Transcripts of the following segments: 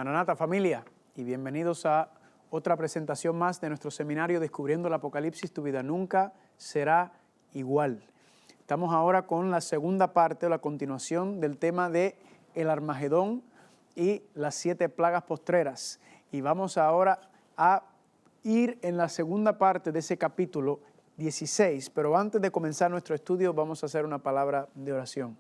Maranata familia, y bienvenidos a otra presentación más de nuestro seminario Descubriendo el Apocalipsis, tu vida nunca será igual. Estamos ahora con la segunda parte o la continuación del tema de el Armagedón y las 7 plagas postreras. Y vamos ahora a ir en la segunda parte de ese capítulo 16, pero antes de comenzar nuestro estudio vamos a hacer una palabra de oración.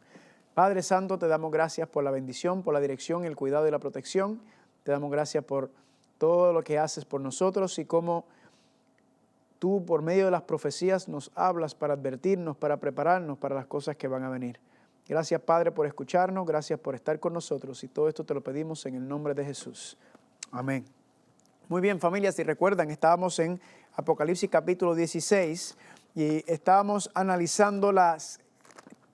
Padre Santo, te damos gracias por la bendición, por la dirección, el cuidado y la protección. Te damos gracias por todo lo que haces por nosotros y cómo tú, por medio de las profecías, nos hablas para advertirnos, para prepararnos para las cosas que van a venir. Gracias, Padre, por escucharnos, gracias por estar con nosotros y todo esto te lo pedimos en el nombre de Jesús. Amén. Muy bien, familia, si recuerdan, estábamos en Apocalipsis capítulo 16 y estábamos analizando las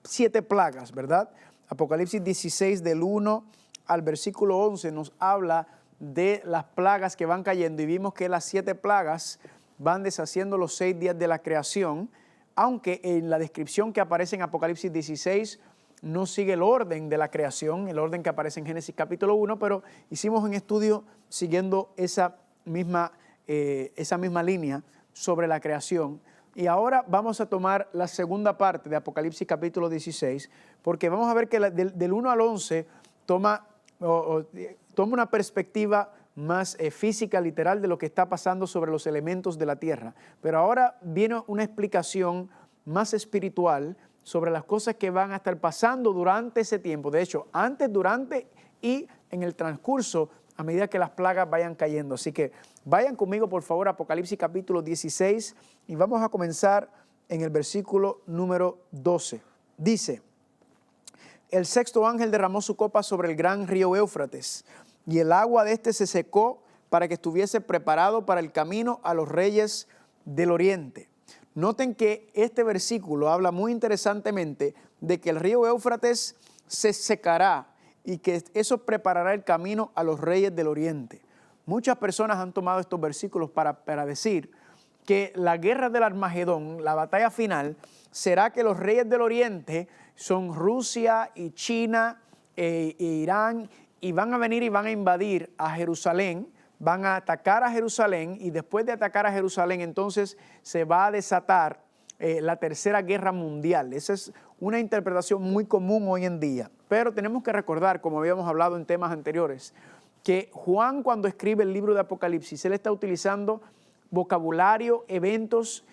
7 plagas, ¿verdad? Apocalipsis 16 del 1 al versículo 11 nos habla de las plagas que van cayendo y vimos que las 7 plagas van deshaciendo los 6 días de la creación, aunque en la descripción que aparece en Apocalipsis 16 no sigue el orden de la creación, el orden que aparece en Génesis capítulo 1, pero hicimos un estudio siguiendo esa misma línea sobre la creación. Y ahora vamos a tomar la segunda parte de Apocalipsis capítulo 16, porque vamos a ver que del 1 al 11 toma una perspectiva más física, literal, de lo que está pasando sobre los elementos de la tierra. Pero ahora viene una explicación más espiritual sobre las cosas que van a estar pasando durante ese tiempo. De hecho, antes, durante y en el transcurso a medida que las plagas vayan cayendo. Así que vayan conmigo, por favor, a Apocalipsis capítulo 16 y vamos a comenzar en el versículo número 12. Dice: el sexto ángel derramó su copa sobre el gran río Éufrates, y el agua de este se secó para que estuviese preparado para el camino a los reyes del oriente. Noten que este versículo habla muy interesantemente de que el río Éufrates se secará y que eso preparará el camino a los reyes del oriente. Muchas personas han tomado estos versículos para decir que la guerra del Armagedón, la batalla final, será que los reyes del oriente son Rusia y China e Irán, y van a venir y van a invadir a Jerusalén, van a atacar a Jerusalén, y después de atacar a Jerusalén entonces se va a desatar la tercera guerra mundial. Esa es una interpretación muy común hoy en día. Pero tenemos que recordar, como habíamos hablado en temas anteriores, que Juan, cuando escribe el libro de Apocalipsis, él está utilizando vocabulario, eventos,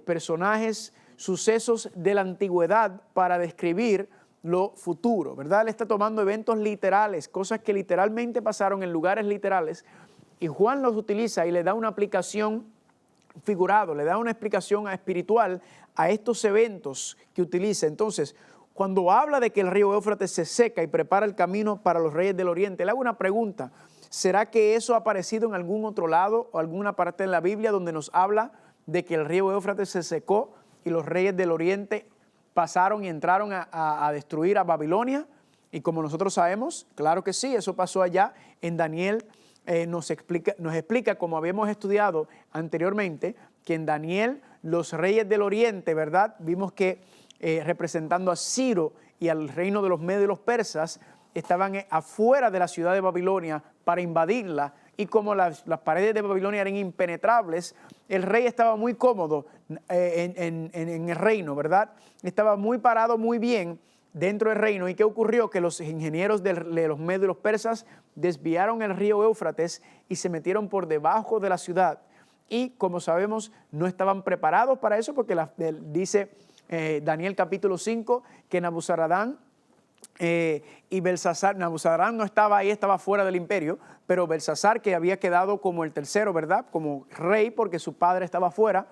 personajes, sucesos de la antigüedad para describir lo futuro, ¿verdad? Él está tomando eventos literales, cosas que literalmente pasaron en lugares literales, y Juan los utiliza y le da una aplicación figurado, le da una explicación espiritual a estos eventos que utiliza. Entonces, cuando habla de que el río Éufrates se seca y prepara el camino para los reyes del oriente, le hago una pregunta: ¿será que eso ha aparecido en algún otro lado o alguna parte en la Biblia donde nos habla de que el río Éufrates se secó y los reyes del oriente pasaron y entraron a destruir a Babilonia? Y como nosotros sabemos, claro que sí, eso pasó allá en Daniel. Nos explica, como habíamos estudiado anteriormente, que en Daniel los reyes del oriente, ¿verdad? Vimos que representando a Ciro y al reino de los medios y los persas, estaban afuera de la ciudad de Babilonia para invadirla, y como las paredes de Babilonia eran impenetrables, el rey estaba muy cómodo en el reino, ¿verdad? Estaba muy parado, muy bien dentro del reino. ¿Y qué ocurrió? Que los ingenieros de los medios y los persas desviaron el río Éufrates y se metieron por debajo de la ciudad. Y como sabemos, no estaban preparados para eso, porque dice Daniel capítulo 5 que Nabuzaradán y Belsasar, Nabuzaradán no estaba ahí, estaba fuera del imperio, pero Belsasar, que había quedado como el tercero, ¿verdad? Como rey, porque su padre estaba fuera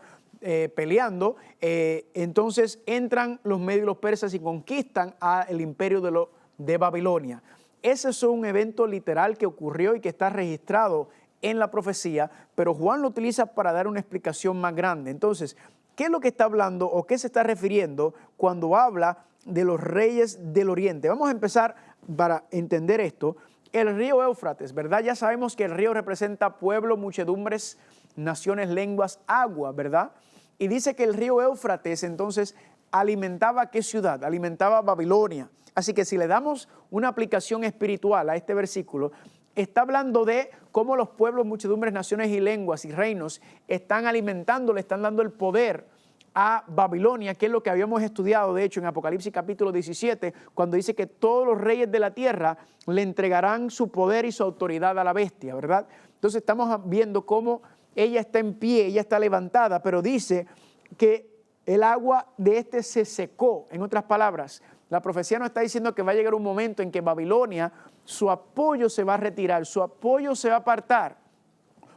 peleando, entonces entran los medios y los persas y conquistan el imperio de Babilonia. Ese es un evento literal que ocurrió y que está registrado en la profecía, pero Juan lo utiliza para dar una explicación más grande. Entonces, ¿qué es lo que está hablando o qué se está refiriendo cuando habla de los reyes del oriente? Vamos a empezar para entender esto. El río Éufrates, ¿verdad? Ya sabemos que el río representa pueblo, muchedumbres, naciones, lenguas, agua, ¿verdad? Y dice que el río Éufrates entonces alimentaba ¿qué ciudad? Alimentaba Babilonia. Así que si le damos una aplicación espiritual a este versículo, está hablando de cómo los pueblos, muchedumbres, naciones y lenguas y reinos están alimentando, le están dando el poder a Babilonia, que es lo que habíamos estudiado, de hecho, en Apocalipsis capítulo 17, cuando dice que todos los reyes de la tierra le entregarán su poder y su autoridad a la bestia, ¿verdad? Entonces estamos viendo cómo ella está en pie, ella está levantada, pero dice que el agua de este se secó. En otras palabras, la profecía nos está diciendo que va a llegar un momento en que Babilonia, su apoyo se va a retirar, su apoyo se va a apartar.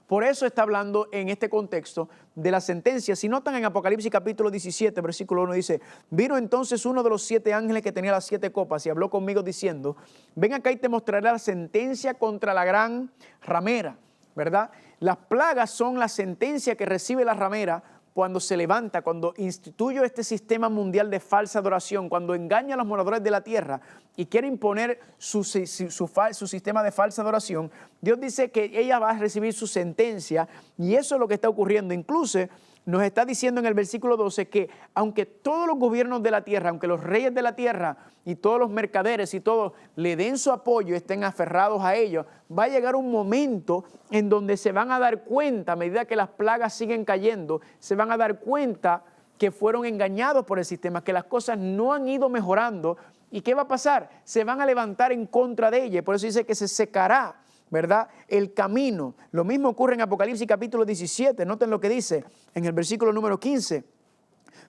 Por eso está hablando en este contexto de la sentencia. Si notan en Apocalipsis capítulo 17, versículo 1 dice, vino entonces uno de los 7 ángeles que tenía las 7 copas y habló conmigo diciendo, ven acá y te mostraré la sentencia contra la gran ramera, ¿verdad? Las plagas son la sentencia que recibe la ramera cuando se levanta, cuando instituye este sistema mundial de falsa adoración, cuando engaña a los moradores de la tierra y quiere imponer su sistema de falsa adoración. Dios dice que ella va a recibir su sentencia y eso es lo que está ocurriendo. Incluso nos está diciendo en el versículo 12 que aunque todos los gobiernos de la tierra, aunque los reyes de la tierra y todos los mercaderes y todos le den su apoyo, estén aferrados a ellos, va a llegar un momento en donde se van a dar cuenta, a medida que las plagas siguen cayendo, se van a dar cuenta que fueron engañados por el sistema, que las cosas no han ido mejorando. ¿Y qué va a pasar? Se van a levantar en contra de ella. Por eso dice que se secará, ¿verdad?, el camino. Lo mismo ocurre en Apocalipsis capítulo 17. Noten lo que dice en el versículo número 15.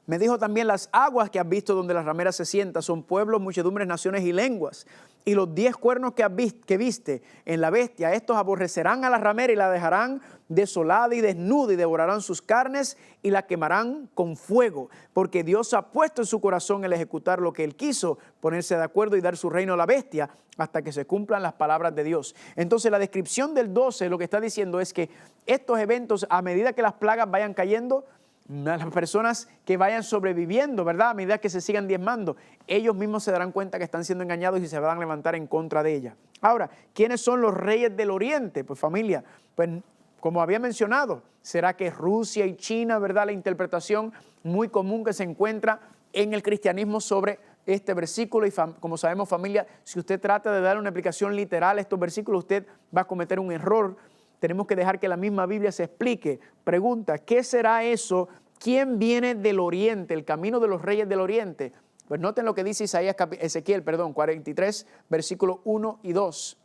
Me dijo también, las aguas que has visto donde la ramera se sienta son pueblos, muchedumbres, naciones y lenguas. Y los 10 cuernos que viste en la bestia, estos aborrecerán a la ramera y la dejarán desolada y desnuda y devorarán sus carnes y la quemarán con fuego. Porque Dios ha puesto en su corazón el ejecutar lo que Él quiso, ponerse de acuerdo y dar su reino a la bestia hasta que se cumplan las palabras de Dios. Entonces la descripción del 12 lo que está diciendo es que estos eventos, a medida que las plagas vayan cayendo, las personas que vayan sobreviviendo, ¿verdad?, a medida que se sigan diezmando, ellos mismos se darán cuenta que están siendo engañados y se van a levantar en contra de ella. Ahora, ¿quiénes son los reyes del oriente? Pues familia, pues como había mencionado, ¿será que Rusia y China, verdad?, la interpretación muy común que se encuentra en el cristianismo sobre este versículo. Y como sabemos, familia, si usted trata de dar una explicación literal a estos versículos, usted va a cometer un error. Tenemos que dejar que la misma Biblia se explique. Pregunta, ¿qué será eso? ¿Quién viene del oriente? El camino de los reyes del oriente. Pues noten lo que dice Ezequiel 43, versículos 1 y 2.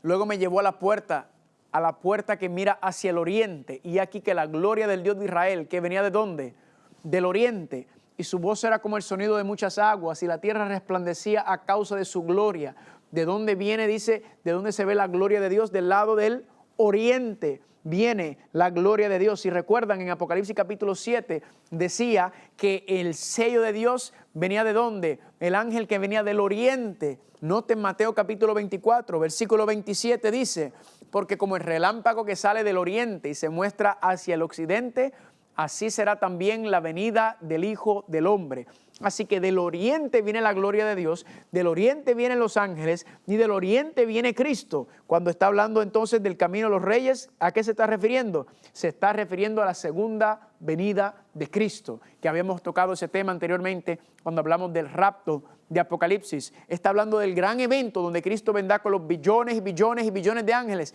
Luego me llevó a la puerta que mira hacia el oriente. Y aquí que la gloria del Dios de Israel, que venía ¿de dónde? Del oriente. Y su voz era como el sonido de muchas aguas y la tierra resplandecía a causa de su gloria. ¿De dónde viene? Dice, ¿de dónde se ve la gloria de Dios? Del lado del oriente viene la gloria de Dios. Si recuerdan, en Apocalipsis capítulo 7 decía que el sello de Dios venía ¿de dónde? El ángel que venía del oriente. Noten Mateo capítulo 24, versículo 27 dice, porque como el relámpago que sale del oriente y se muestra hacia el occidente, así será también la venida del Hijo del Hombre. Así que del oriente viene la gloria de Dios, del oriente vienen los ángeles y del oriente viene Cristo. Cuando está hablando entonces del camino de los reyes, ¿a qué se está refiriendo? Se está refiriendo a la segunda venida de Cristo, que habíamos tocado ese tema anteriormente cuando hablamos del rapto de Apocalipsis. Está hablando del gran evento donde Cristo vendrá con los billones y billones y billones de ángeles.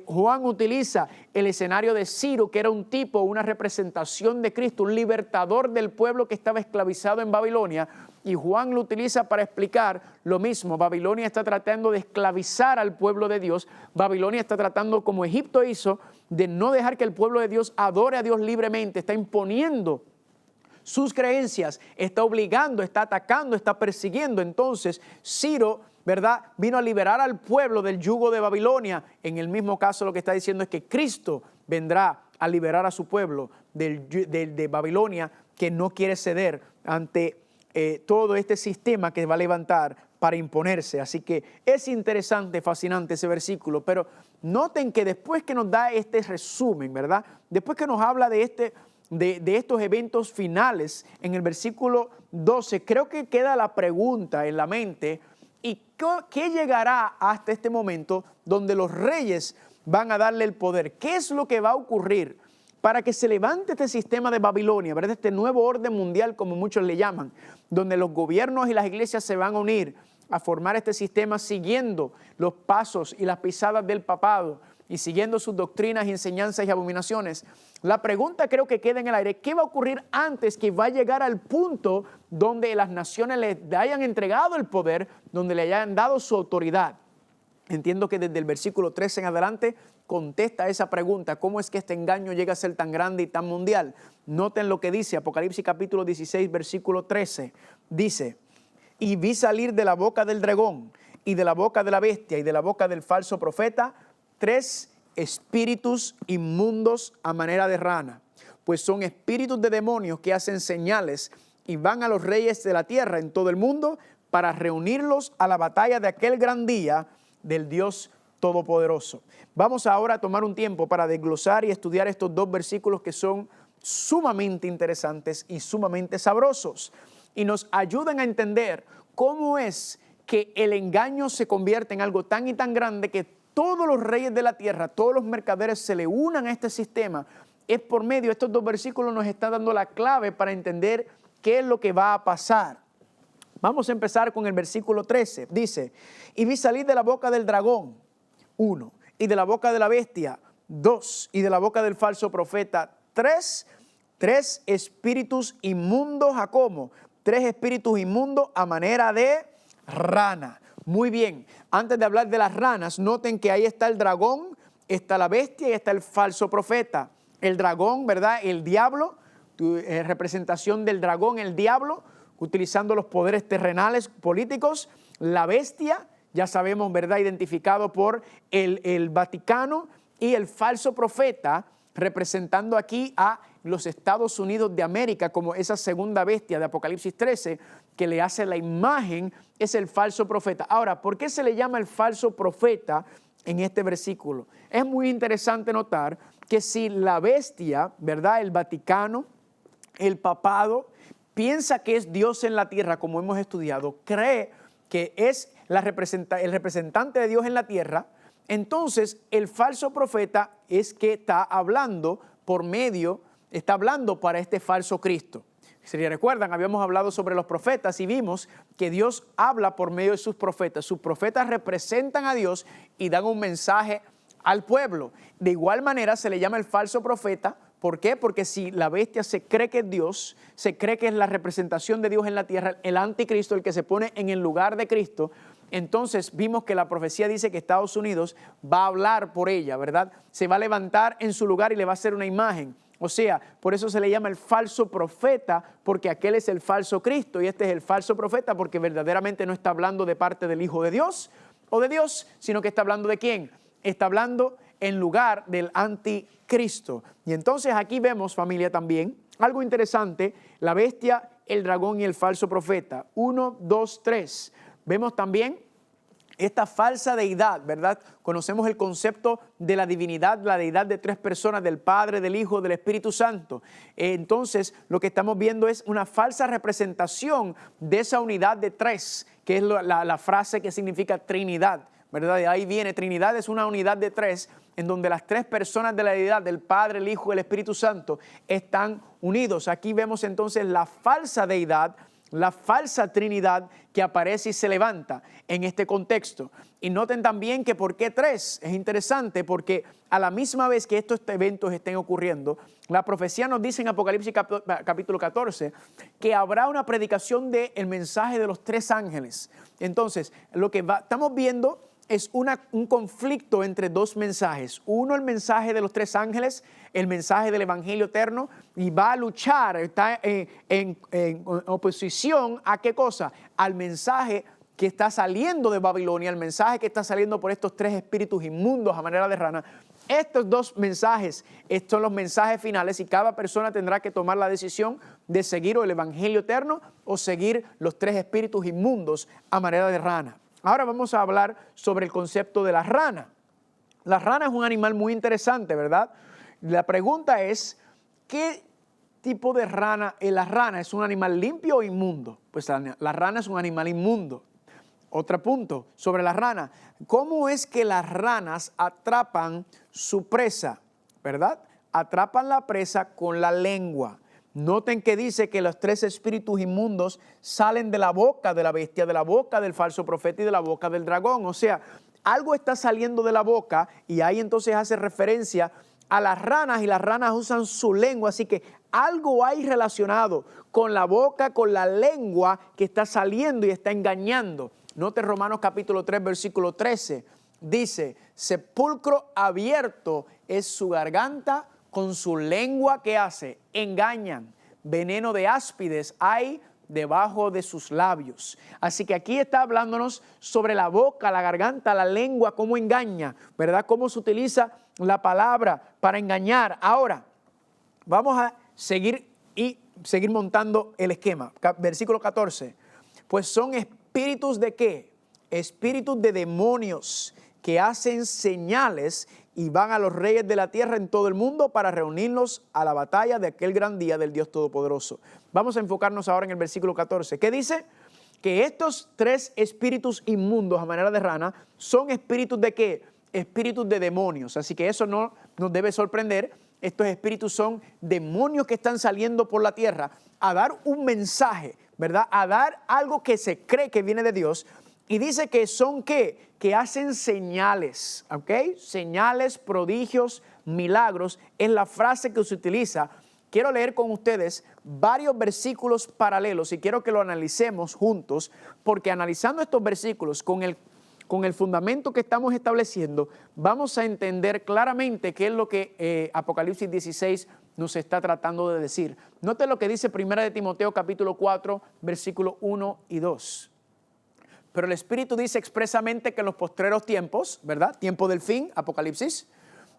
Juan utiliza el escenario de Ciro, que era un tipo, una representación de Cristo, un libertador del pueblo que estaba esclavizado en Babilonia, y Juan lo utiliza para explicar lo mismo. Babilonia está tratando de esclavizar al pueblo de Dios. Babilonia está tratando, como Egipto hizo, de no dejar que el pueblo de Dios adore a Dios libremente. Está imponiendo sus creencias, está obligando, está atacando, está persiguiendo. Entonces Ciro, ¿verdad?, vino a liberar al pueblo del yugo de Babilonia. En el mismo caso lo que está diciendo es que Cristo vendrá a liberar a su pueblo de Babilonia, que no quiere ceder ante todo este sistema que va a levantar para imponerse. Así que es interesante, fascinante ese versículo, pero noten que después que nos da este resumen, ¿verdad?, después que nos habla de estos eventos finales, en el versículo 12, creo que queda la pregunta en la mente, ¿y qué llegará hasta este momento donde los reyes van a darle el poder? ¿Qué es lo que va a ocurrir para que se levante este sistema de Babilonia, ¿verdad?, este nuevo orden mundial, como muchos le llaman, donde los gobiernos y las iglesias se van a unir a formar este sistema siguiendo los pasos y las pisadas del papado y siguiendo sus doctrinas y enseñanzas y abominaciones. La pregunta creo que queda en el aire: ¿qué va a ocurrir antes que va a llegar al punto donde las naciones le hayan entregado el poder, donde le hayan dado su autoridad? Entiendo que desde el versículo 13 en adelante contesta esa pregunta: ¿cómo es que este engaño llega a ser tan grande y tan mundial? Noten lo que dice Apocalipsis capítulo 16, versículo 13. Dice: y vi salir de la boca del dragón y de la boca de la bestia y de la boca del falso profeta 3 espíritus inmundos a manera de rana, pues son espíritus de demonios que hacen señales y van a los reyes de la tierra en todo el mundo para reunirlos a la batalla de aquel gran día del Dios Todopoderoso. Vamos ahora a tomar un tiempo para desglosar y estudiar estos 2 versículos que son sumamente interesantes y sumamente sabrosos y nos ayudan a entender cómo es que el engaño se convierte en algo tan y tan grande que todos los reyes de la tierra, todos los mercaderes se le unan a este sistema. Es por medio de estos 2 versículos nos está dando la clave para entender qué es lo que va a pasar. Vamos a empezar con el versículo 13. Dice: y vi salir de la boca del dragón, 1, y de la boca de la bestia, 2, y de la boca del falso profeta, 3 espíritus inmundos a ¿cómo? 3 espíritus inmundos a manera de rana. Muy bien, antes de hablar de las ranas, noten que ahí está el dragón, está la bestia y está el falso profeta. El dragón, ¿verdad? El diablo, representación del dragón, el diablo, utilizando los poderes terrenales políticos. La bestia, ya sabemos, ¿verdad?, identificado por el Vaticano, y el falso profeta, representando aquí a los Estados Unidos de América como esa segunda bestia de Apocalipsis 13 que le hace la imagen, es el falso profeta. Ahora, ¿por qué se le llama el falso profeta en este versículo? Es muy interesante notar que si la bestia, ¿verdad?, el Vaticano, el papado, piensa que es Dios en la tierra, como hemos estudiado, cree que es el representante de Dios en la tierra, entonces el falso profeta es que está hablando está hablando para este falso Cristo. Si recuerdan, habíamos hablado sobre los profetas y vimos que Dios habla por medio de sus profetas. Sus profetas representan a Dios y dan un mensaje al pueblo. De igual manera se le llama el falso profeta. ¿Por qué? Porque si la bestia se cree que es Dios, se cree que es la representación de Dios en la tierra, el anticristo, el que se pone en el lugar de Cristo, entonces vimos que la profecía dice que Estados Unidos va a hablar por ella, ¿verdad? Se va a levantar en su lugar y le va a hacer una imagen. O sea, por eso se le llama el falso profeta, porque aquel es el falso Cristo y este es el falso profeta porque verdaderamente no está hablando de parte del Hijo de Dios o de Dios, sino que está hablando de ¿quién? Está hablando en lugar del anticristo. Y entonces aquí vemos, familia, también algo interesante: la bestia, el dragón y el falso profeta. 1, 2, 3. Vemos también esta falsa deidad, ¿verdad? Conocemos el concepto de la divinidad, la deidad de 3 personas, del Padre, del Hijo, del Espíritu Santo. Entonces, lo que estamos viendo es una falsa representación de esa unidad de 3, que es la frase que significa Trinidad, ¿verdad? De ahí viene, Trinidad es una unidad de 3, en donde las 3 personas de la deidad, del Padre, el Hijo y el Espíritu Santo, están unidos. Aquí vemos entonces la falsa deidad, la falsa Trinidad que aparece y se levanta en este contexto. Y noten también que ¿por qué 3? Es interesante porque a la misma vez que estos eventos estén ocurriendo, la profecía nos dice en Apocalipsis capítulo 14 que habrá una predicación del mensaje de los 3 ángeles. Entonces, lo que estamos viendo es un conflicto entre 2 mensajes. Uno, el mensaje de los 3 ángeles, el mensaje del evangelio eterno, y va a luchar, está en oposición a ¿qué cosa? Al mensaje que está saliendo de Babilonia, el mensaje que está saliendo por estos 3 espíritus inmundos a manera de rana. Estos 2 mensajes, estos son los mensajes finales y cada persona tendrá que tomar la decisión de seguir o el evangelio eterno o seguir los 3 espíritus inmundos a manera de rana. Ahora vamos a hablar sobre el concepto de la rana. La rana es un animal muy interesante, ¿verdad? La pregunta es, ¿qué tipo de rana es la rana? ¿Es un animal limpio o inmundo? Pues la rana es un animal inmundo. Otro punto sobre la rana. ¿Cómo es que las ranas atrapan su presa? ¿Verdad? Atrapan la presa con la lengua. Noten que dice que los 3 espíritus inmundos salen de la boca de la bestia, de la boca del falso profeta y de la boca del dragón. O sea, algo está saliendo de la boca y ahí entonces hace referencia a las ranas y las ranas usan su lengua. Así que algo hay relacionado con la boca, con la lengua que está saliendo y está engañando. Note Romanos capítulo 3, versículo 13. Dice, sepulcro abierto es su garganta, con su lengua, ¿qué hace? Engañan. Veneno de áspides hay debajo de sus labios. Así que aquí está hablándonos sobre la boca, la garganta, la lengua, cómo engaña, ¿verdad? Cómo se utiliza la palabra para engañar. Ahora, vamos a seguir montando el esquema. Versículo 14. Pues son espíritus ¿de qué? Espíritus de demonios que hacen señales y van a los reyes de la tierra en todo el mundo para reunirlos a la batalla de aquel gran día del Dios Todopoderoso. Vamos a enfocarnos ahora en el versículo 14. ¿Qué dice? Que estos 3 espíritus inmundos a manera de rana son espíritus ¿de qué? Espíritus de demonios. Así que eso no nos debe sorprender. Estos espíritus son demonios que están saliendo por la tierra a dar un mensaje, ¿verdad? A dar algo que se cree que viene de Dios. Y dice que son ¿qué? Que hacen señales, ¿ok? Señales, prodigios, milagros, es la frase que se utiliza. Quiero leer con ustedes varios versículos paralelos y quiero que lo analicemos juntos, porque analizando estos versículos con el fundamento que estamos estableciendo, vamos a entender claramente qué es lo que Apocalipsis 16 nos está tratando de decir. Note lo que dice 1 de Timoteo capítulo 4, versículos 1 y 2. Pero el Espíritu dice expresamente que en los postreros tiempos, ¿verdad? Tiempo del fin, Apocalipsis,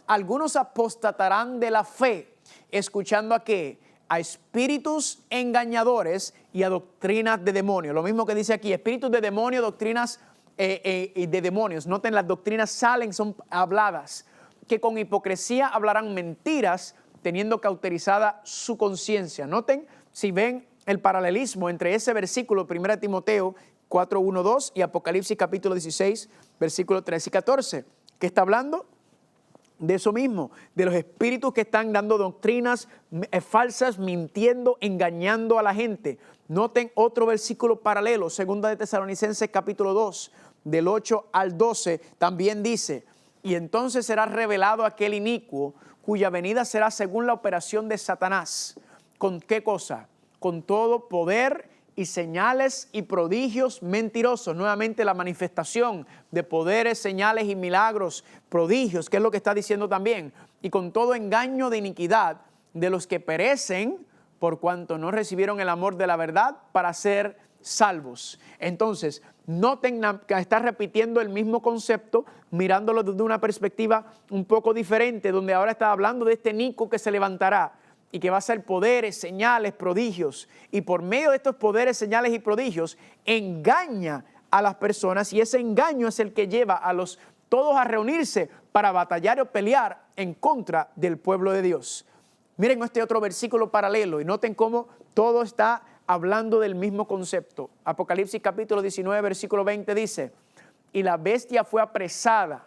algunos apostatarán de la fe, escuchando ¿a qué? A espíritus engañadores y a doctrinas de demonios. Lo mismo que dice aquí, espíritus de demonios, doctrinas de demonios. Noten, las doctrinas salen, son habladas, que con hipocresía hablarán mentiras, teniendo cauterizada su conciencia. Noten, si ven el paralelismo entre ese versículo, 1 de Timoteo 4, 1, 2 y Apocalipsis capítulo 16, versículos 13 y 14. ¿Qué está hablando? De eso mismo, de los espíritus que están dando doctrinas falsas, mintiendo, engañando a la gente. Noten otro versículo paralelo, 2 de Tesalonicenses capítulo 2, del 8 al 12, también dice, y entonces será revelado aquel inicuo, cuya venida será según la operación de Satanás. ¿Con qué cosa? Con todo poder y señales y prodigios mentirosos. Nuevamente la manifestación de poderes, señales y milagros, prodigios, que es lo que está diciendo también. Y con todo engaño de iniquidad de los que perecen por cuanto no recibieron el amor de la verdad para ser salvos. Entonces, noten que está repitiendo el mismo concepto, mirándolo desde una perspectiva un poco diferente, donde ahora está hablando de este inicuo que se levantará y que va a ser poderes, señales, prodigios. Y por medio de estos poderes, señales y prodigios, engaña a las personas, y ese engaño es el que lleva a todos a reunirse para batallar o pelear en contra del pueblo de Dios. Miren este otro versículo paralelo y noten cómo todo está hablando del mismo concepto. Apocalipsis capítulo 19, versículo 20 dice, y la bestia fue apresada,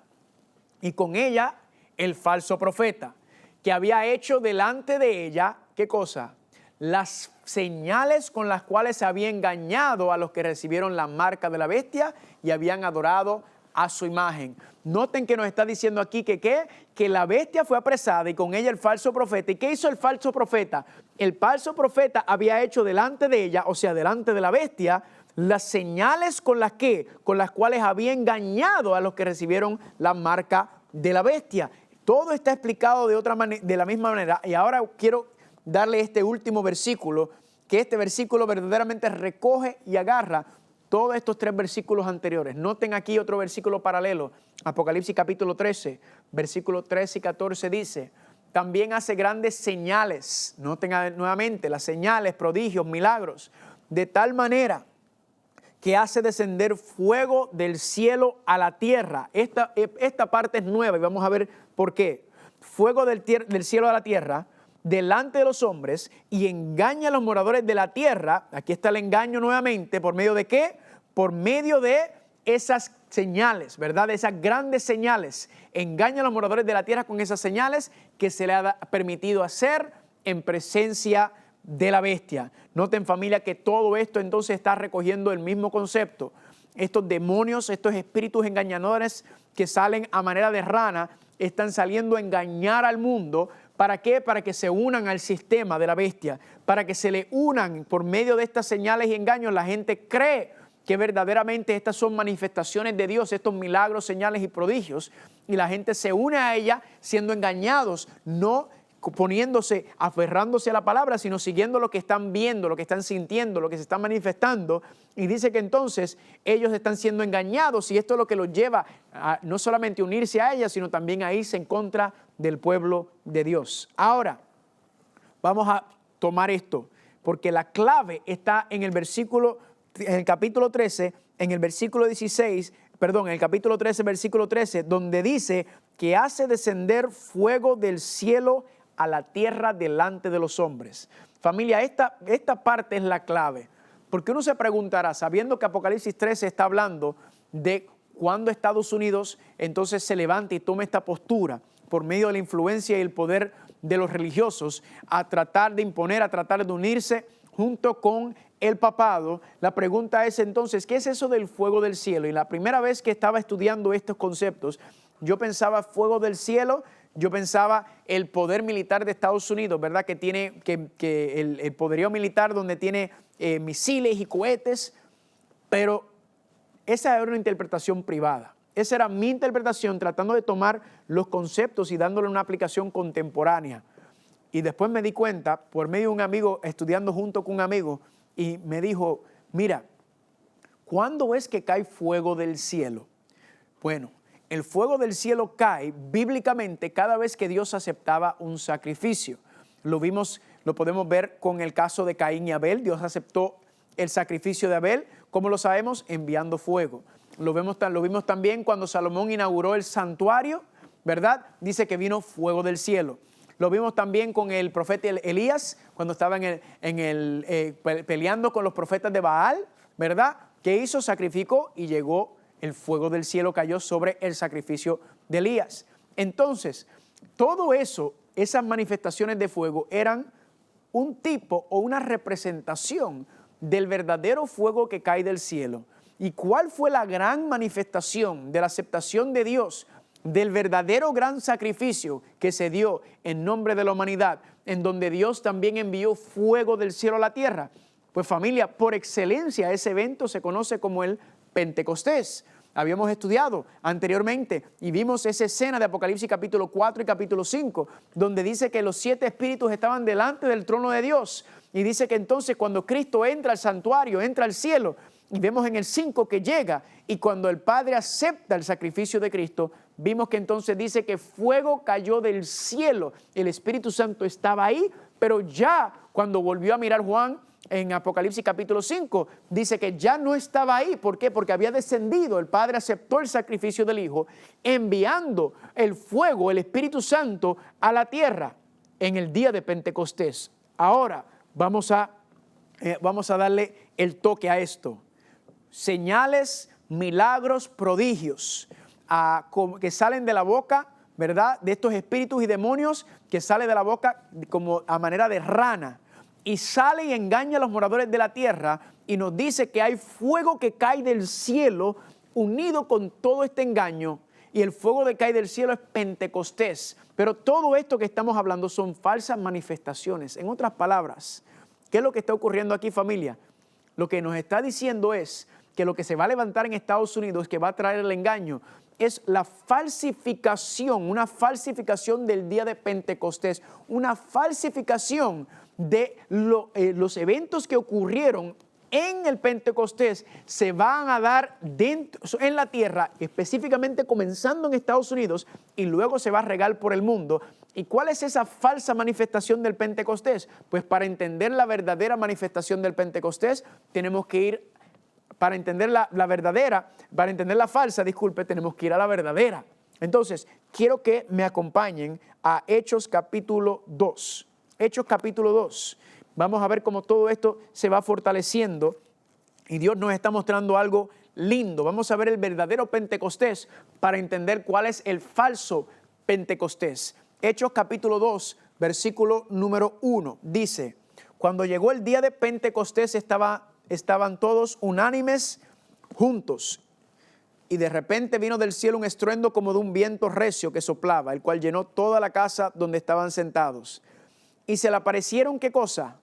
y con ella el falso profeta, que había hecho delante de ella, ¿qué cosa? Las señales con las cuales se había engañado a los que recibieron la marca de la bestia y habían adorado a su imagen. Noten que nos está diciendo aquí que la bestia fue apresada y con ella el falso profeta. ¿Y qué hizo el falso profeta? El falso profeta había hecho delante de ella, o sea, delante de la bestia, las señales con las cuales había engañado a los que recibieron la marca de la bestia. Todo está explicado de la misma manera. Y ahora quiero darle este último versículo, que este versículo verdaderamente recoge y agarra todos estos 3 versículos anteriores. Noten aquí otro versículo paralelo. Apocalipsis capítulo 13, versículos 13 y 14 dice, también hace grandes señales. Noten nuevamente las señales, prodigios, milagros, de tal manera que hace descender fuego del cielo a la tierra. Esta parte es nueva y vamos a ver por qué. Fuego del cielo a la tierra, delante de los hombres, y engaña a los moradores de la tierra. Aquí está el engaño nuevamente. ¿Por medio de qué? Por medio de esas señales, ¿verdad? De esas grandes señales. Engaña a los moradores de la tierra con esas señales que se le ha permitido hacer en presencia de la bestia. Noten, familia, que todo esto entonces está recogiendo el mismo concepto. Estos demonios, estos espíritus engañadores que salen a manera de rana, están saliendo a engañar al mundo. ¿Para qué? Para que se unan al sistema de la bestia, para que se le unan por medio de estas señales y engaños. La gente cree que verdaderamente estas son manifestaciones de Dios, estos milagros, señales y prodigios, y la gente se une a ella siendo engañados, no poniéndose, aferrándose a la palabra, sino siguiendo lo que están viendo, lo que están sintiendo, lo que se está manifestando. Y dice que entonces ellos están siendo engañados, y esto es lo que los lleva a no solamente unirse a ella, sino también a irse en contra del pueblo de Dios. Ahora, vamos a tomar esto, porque la clave está en el capítulo 13, en el versículo 16, en el capítulo 13, versículo 13, donde dice que hace descender fuego del cielo a la tierra delante de los hombres. Familia, esta parte es la clave, porque uno se preguntará, sabiendo que Apocalipsis 13 está hablando de cuando Estados Unidos entonces se levanta y toma esta postura por medio de la influencia y el poder de los religiosos a tratar de imponer, a tratar de unirse junto con el papado. La pregunta es entonces, ¿qué es eso del fuego del cielo? Y la primera vez que estaba estudiando estos conceptos, yo pensaba fuego del cielo, yo pensaba el poder militar de Estados Unidos, ¿verdad? Que tiene el poderío militar donde tiene misiles y cohetes, pero esa era una interpretación privada. Esa era mi interpretación, tratando de tomar los conceptos y dándole una aplicación contemporánea. Y después me di cuenta, por medio de un amigo, estudiando junto con un amigo, y me dijo, mira, ¿cuándo es que cae fuego del cielo? Bueno, el fuego del cielo cae bíblicamente cada vez que Dios aceptaba un sacrificio. Lo podemos ver con el caso de Caín y Abel. Dios aceptó el sacrificio de Abel. ¿Cómo lo sabemos? Enviando fuego. Lo vimos también cuando Salomón inauguró el santuario, ¿verdad? Dice que vino fuego del cielo. Lo vimos también con el profeta Elías, cuando estaba peleando con los profetas de Baal, ¿verdad? ¿Qué hizo? Sacrificó y llegó el fuego del cielo, cayó sobre el sacrificio de Elías. Entonces, todo eso, esas manifestaciones de fuego eran un tipo o una representación del verdadero fuego que cae del cielo. ¿Y cuál fue la gran manifestación de la aceptación de Dios, del verdadero gran sacrificio que se dio en nombre de la humanidad, en donde Dios también envió fuego del cielo a la tierra? Pues familia, por excelencia ese evento se conoce como el Pentecostés. Habíamos estudiado anteriormente y vimos esa escena de Apocalipsis capítulo 4 y capítulo 5, donde dice que los 7 espíritus estaban delante del trono de Dios, y dice que entonces cuando Cristo entra al santuario, entra al cielo, y vemos en el 5 que llega, y cuando el Padre acepta el sacrificio de Cristo, vimos que entonces dice que fuego cayó del cielo. El Espíritu Santo estaba ahí, pero ya cuando volvió a mirar Juan en Apocalipsis capítulo 5, dice que ya no estaba ahí. ¿Por qué? Porque había descendido, el Padre aceptó el sacrificio del Hijo, enviando el fuego, el Espíritu Santo, a la tierra en el día de Pentecostés. Ahora vamos a darle el toque a esto. Señales, milagros, prodigios que salen de la boca, ¿verdad? De estos espíritus y demonios que sale de la boca como a manera de rana, y sale y engaña a los moradores de la tierra, y nos dice que hay fuego que cae del cielo unido con todo este engaño, y el fuego que cae del cielo es Pentecostés. Pero todo esto que estamos hablando son falsas manifestaciones. En otras palabras, ¿qué es lo que está ocurriendo aquí, familia? Lo que nos está diciendo es que lo que se va a levantar en Estados Unidos, que va a traer el engaño, es la falsificación, una falsificación del día de Pentecostés, una falsificación de los eventos que ocurrieron en el Pentecostés. Se van a dar en la tierra, específicamente comenzando en Estados Unidos, y luego se va a regar por el mundo. ¿Y cuál es esa falsa manifestación del Pentecostés? Pues para entender la verdadera manifestación del Pentecostés, tenemos que ir, para entender la verdadera, para entender la falsa, tenemos que ir a la verdadera. Entonces, quiero que me acompañen a Hechos capítulo 2. Hechos capítulo 2. Vamos a ver cómo todo esto se va fortaleciendo y Dios nos está mostrando algo lindo. Vamos a ver el verdadero Pentecostés para entender cuál es el falso Pentecostés. Hechos capítulo 2, versículo número 1. Dice: Cuando llegó el día de Pentecostés estaban todos unánimes juntos. Y de repente vino del cielo un estruendo como de un viento recio que soplaba, el cual llenó toda la casa donde estaban sentados. Y se le aparecieron, ¿qué cosa?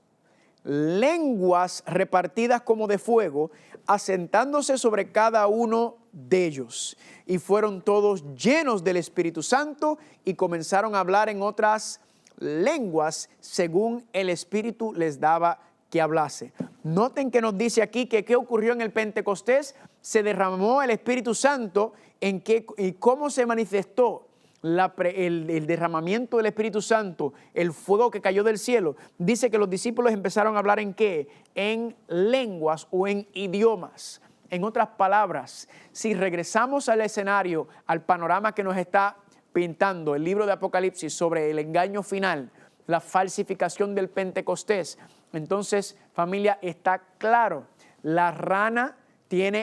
Lenguas repartidas como de fuego, asentándose sobre cada uno de ellos. Y fueron todos llenos del Espíritu Santo y comenzaron a hablar en otras lenguas según el Espíritu les daba que hablase. Noten que nos dice aquí que qué ocurrió en el Pentecostés. Se derramó el Espíritu Santo y cómo se manifestó el derramamiento del Espíritu Santo, el fuego que cayó del cielo. Dice que los discípulos empezaron a hablar ¿en qué? En lenguas o en idiomas. En otras palabras, si regresamos al escenario, al panorama que nos está pintando el libro de Apocalipsis sobre el engaño final, la falsificación del Pentecostés, entonces, familia, está claro, la rana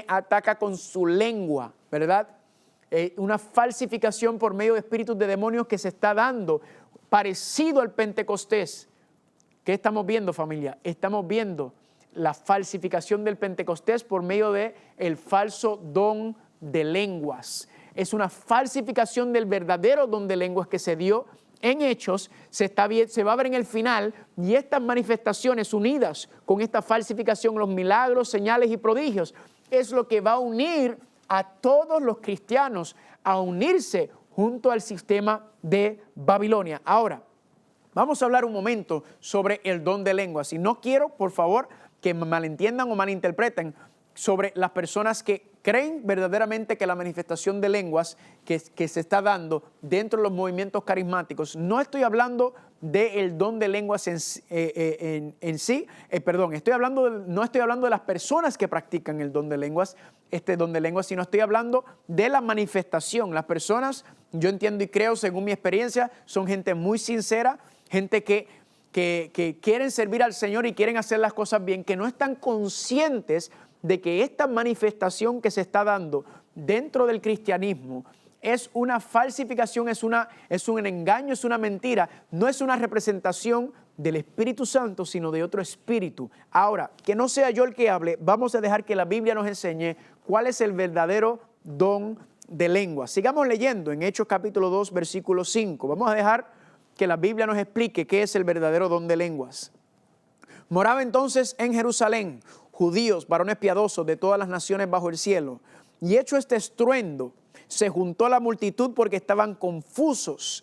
ataca con su lengua, ¿verdad? Una falsificación por medio de espíritus de demonios que se está dando, parecido al Pentecostés. ¿Qué estamos viendo, familia? Estamos viendo la falsificación del Pentecostés por medio de el falso don de lenguas. Es una falsificación del verdadero don de lenguas que se dio en Hechos, se va a ver en el final, y estas manifestaciones unidas con esta falsificación, los milagros, señales y prodigios, es lo que va a unir a todos los cristianos a unirse junto al sistema de Babilonia. Ahora, vamos a hablar un momento sobre el don de lenguas. Y no quiero, por favor, que me malentiendan o malinterpreten sobre las personas que creen verdaderamente que la manifestación de lenguas que se está dando dentro de los movimientos carismáticos. No estoy hablando del don de lenguas no estoy hablando de las personas que practican el don de lenguas, sino estoy hablando de la manifestación. Las personas, yo entiendo y creo, según mi experiencia, son gente muy sincera, gente que quieren servir al Señor y quieren hacer las cosas bien, que no están conscientes de que esta manifestación que se está dando dentro del cristianismo es una falsificación, es un engaño, es una mentira, no es una representación del Espíritu Santo, sino de otro espíritu. Ahora, que no sea yo el que hable, vamos a dejar que la Biblia nos enseñe cuál es el verdadero don de lengua. Sigamos leyendo en Hechos capítulo 2, versículo 5. Vamos a dejar que la Biblia nos explique qué es el verdadero don de lenguas. Moraba entonces en Jerusalén judíos, varones piadosos de todas las naciones bajo el cielo. Y hecho este estruendo, se juntó la multitud porque estaban confusos,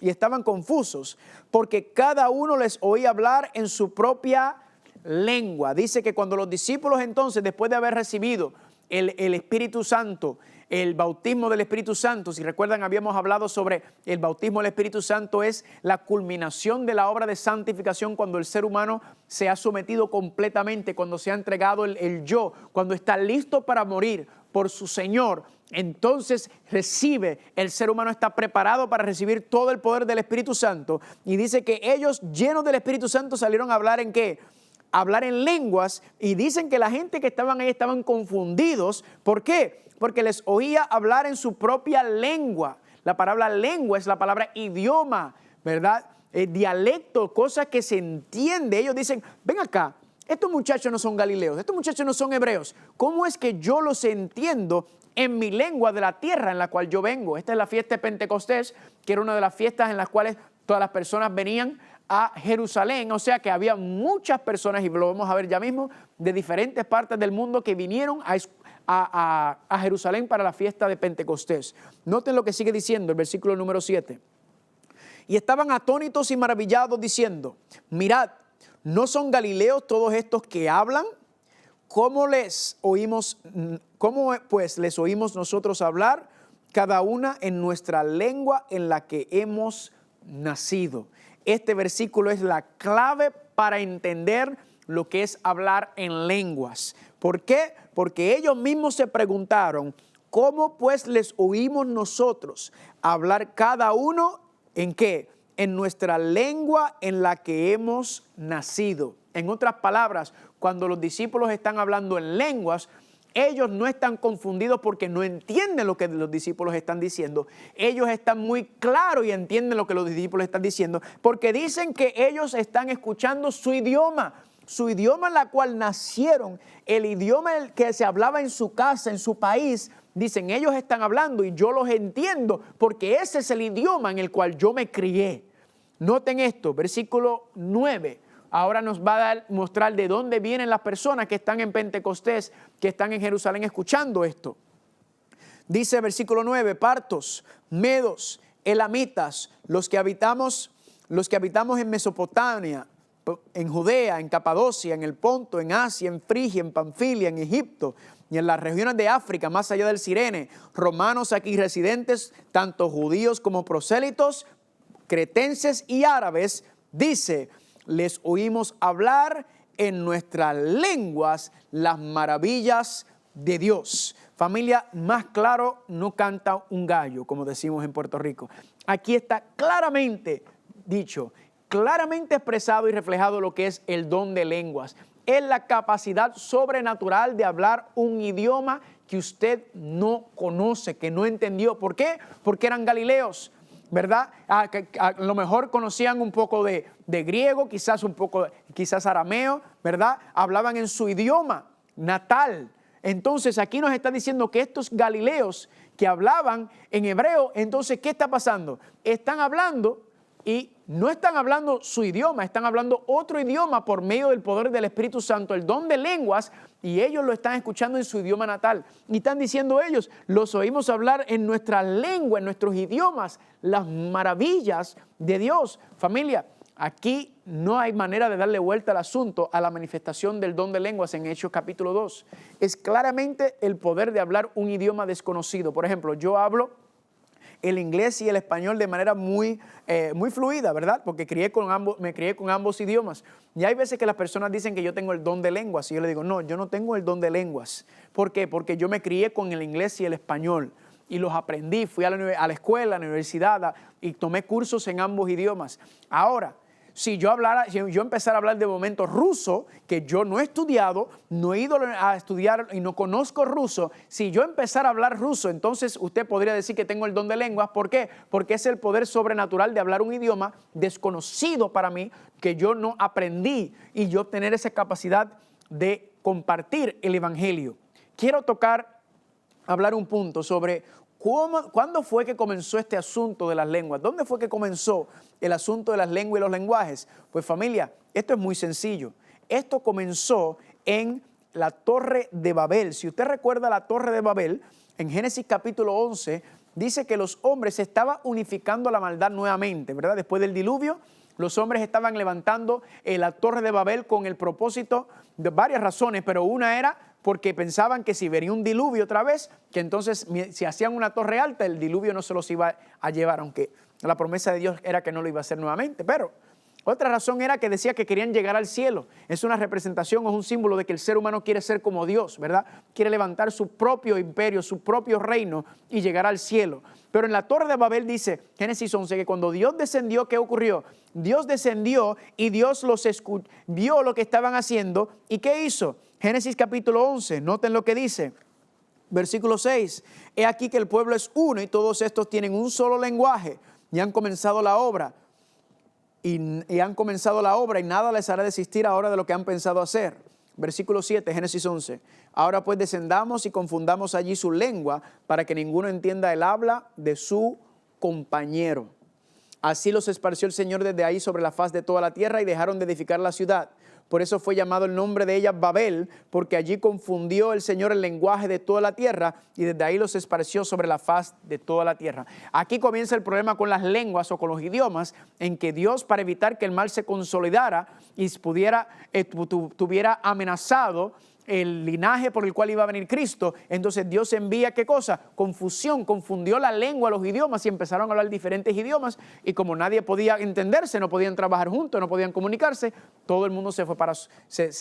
porque cada uno les oía hablar en su propia lengua. Dice que cuando los discípulos entonces, después de haber recibido el Espíritu Santo, el bautismo del Espíritu Santo, si recuerdan habíamos hablado sobre el bautismo del Espíritu Santo, es la culminación de la obra de santificación cuando el ser humano se ha sometido completamente, cuando se ha entregado el yo, cuando está listo para morir por su Señor. Entonces el ser humano está preparado para recibir todo el poder del Espíritu Santo, y dice que ellos llenos del Espíritu Santo salieron a hablar ¿en qué? Hablar en lenguas, y dicen que la gente que estaban ahí estaban confundidos. ¿Por qué? Porque les oía hablar en su propia lengua. La palabra lengua es la palabra idioma, ¿verdad? Dialecto, cosa que se entiende. Ellos dicen, ven acá, estos muchachos no son galileos, estos muchachos no son hebreos. ¿Cómo es que yo los entiendo en mi lengua de la tierra en la cual yo vengo? Esta es la fiesta de Pentecostés, que era una de las fiestas en las cuales todas las personas venían a Jerusalén, o sea que había muchas personas, y lo vamos a ver ya mismo, de diferentes partes del mundo que vinieron a Jerusalén para la fiesta de Pentecostés. Noten lo que sigue diciendo el versículo número 7. Y estaban atónitos y maravillados diciendo, mirad, ¿no son galileos todos estos que hablan? ¿Cómo pues les oímos nosotros hablar, cada una en nuestra lengua en la que hemos nacido? Este versículo es la clave para entender lo que es hablar en lenguas. ¿Por qué? Porque ellos mismos se preguntaron, ¿cómo pues les oímos nosotros hablar cada uno en qué? En nuestra lengua en la que hemos nacido. En otras palabras, cuando los discípulos están hablando en lenguas, ellos no están confundidos porque no entienden lo que los discípulos están diciendo. Ellos están muy claros y entienden lo que los discípulos están diciendo, porque dicen que ellos están escuchando su idioma. su idioma en la cual nacieron, el idioma que se hablaba en su casa, en su país, dicen, ellos están hablando y yo los entiendo porque ese es el idioma en el cual yo me crié. Noten esto, versículo 9. Ahora nos va a mostrar de dónde vienen las personas que están en Pentecostés, que están en Jerusalén escuchando esto. Dice versículo 9, partos, medos, elamitas, los que habitamos en Mesopotamia, en Judea, en Capadocia, en el Ponto, en Asia, en Frigia, en Panfilia, en Egipto y en las regiones de África, más allá del Cirene, romanos aquí residentes, tanto judíos como prosélitos, cretenses y árabes, dice, les oímos hablar en nuestras lenguas las maravillas de Dios. Familia, más claro no canta un gallo, como decimos en Puerto Rico. Aquí está claramente dicho, claramente expresado y reflejado lo que es el don de lenguas. Es la capacidad sobrenatural de hablar un idioma que usted no conoce, que no entendió. ¿Por qué? Porque eran galileos, ¿verdad? A lo mejor conocían un poco de griego, quizás arameo, ¿verdad? Hablaban en su idioma natal. Entonces aquí nos está diciendo que estos galileos que hablaban en hebreo, entonces ¿qué está pasando? Están hablando y no están hablando su idioma, están hablando otro idioma por medio del poder del Espíritu Santo, el don de lenguas, y ellos lo están escuchando en su idioma natal. Y están diciendo ellos, los oímos hablar en nuestra lengua, en nuestros idiomas, las maravillas de Dios. Familia, aquí no hay manera de darle vuelta al asunto a la manifestación del don de lenguas en Hechos capítulo 2. Es claramente el poder de hablar un idioma desconocido. Por ejemplo, yo hablo el inglés y el español de manera muy fluida, ¿verdad? Porque me crié con ambos idiomas. Y hay veces que las personas dicen que yo tengo el don de lenguas. Y yo le digo, no, yo no tengo el don de lenguas. ¿Por qué? Porque yo me crié con el inglés y el español. Y los aprendí, fui a la escuela, a la universidad y tomé cursos en ambos idiomas. Ahora, si yo empezara a hablar de momento ruso, que yo no he estudiado, no he ido a estudiar y no conozco ruso, si yo empezara a hablar ruso, entonces usted podría decir que tengo el don de lenguas. ¿Por qué? Porque es el poder sobrenatural de hablar un idioma desconocido para mí, que yo no aprendí, y yo obtener esa capacidad de compartir el evangelio. Quiero hablar un punto sobre ¿cuándo fue que comenzó este asunto de las lenguas? ¿Dónde fue que comenzó el asunto de las lenguas y los lenguajes? Pues familia, esto es muy sencillo. Esto comenzó en la Torre de Babel. Si usted recuerda la Torre de Babel, en Génesis capítulo 11, dice que los hombres se estaban unificando a la maldad nuevamente, ¿verdad? Después del diluvio, los hombres estaban levantando la Torre de Babel con el propósito de varias razones, pero una era porque pensaban que si venía un diluvio otra vez, que entonces si hacían una torre alta, el diluvio no se los iba a llevar, aunque la promesa de Dios era que no lo iba a hacer nuevamente. Pero otra razón era que decía que querían llegar al cielo. Es una representación, es un símbolo de que el ser humano quiere ser como Dios, ¿verdad? Quiere levantar su propio imperio, su propio reino y llegar al cielo. Pero en la Torre de Babel dice, Génesis 11, que cuando Dios descendió, ¿qué ocurrió? Dios descendió y Dios vio lo que estaban haciendo. ¿Y qué hizo? Génesis capítulo 11, noten lo que dice, versículo 6. He aquí que el pueblo es uno y todos estos tienen un solo lenguaje y han comenzado la obra. Y nada les hará desistir ahora de lo que han pensado hacer. Versículo 7, Génesis 11. Ahora pues descendamos y confundamos allí su lengua para que ninguno entienda el habla de su compañero. Así los esparció el Señor desde ahí sobre la faz de toda la tierra y dejaron de edificar la ciudad. Por eso fue llamado el nombre de ella Babel, porque allí confundió el Señor el lenguaje de toda la tierra y desde ahí los esparció sobre la faz de toda la tierra. Aquí comienza el problema con las lenguas o con los idiomas, en que Dios, para evitar que el mal se consolidara y tuviera amenazado el linaje por el cual iba a venir Cristo, entonces Dios envía, ¿qué cosa? Confusión, confundió la lengua, los idiomas, y empezaron a hablar diferentes idiomas, y como nadie podía entenderse, no podían trabajar juntos, no podían comunicarse, todo el mundo se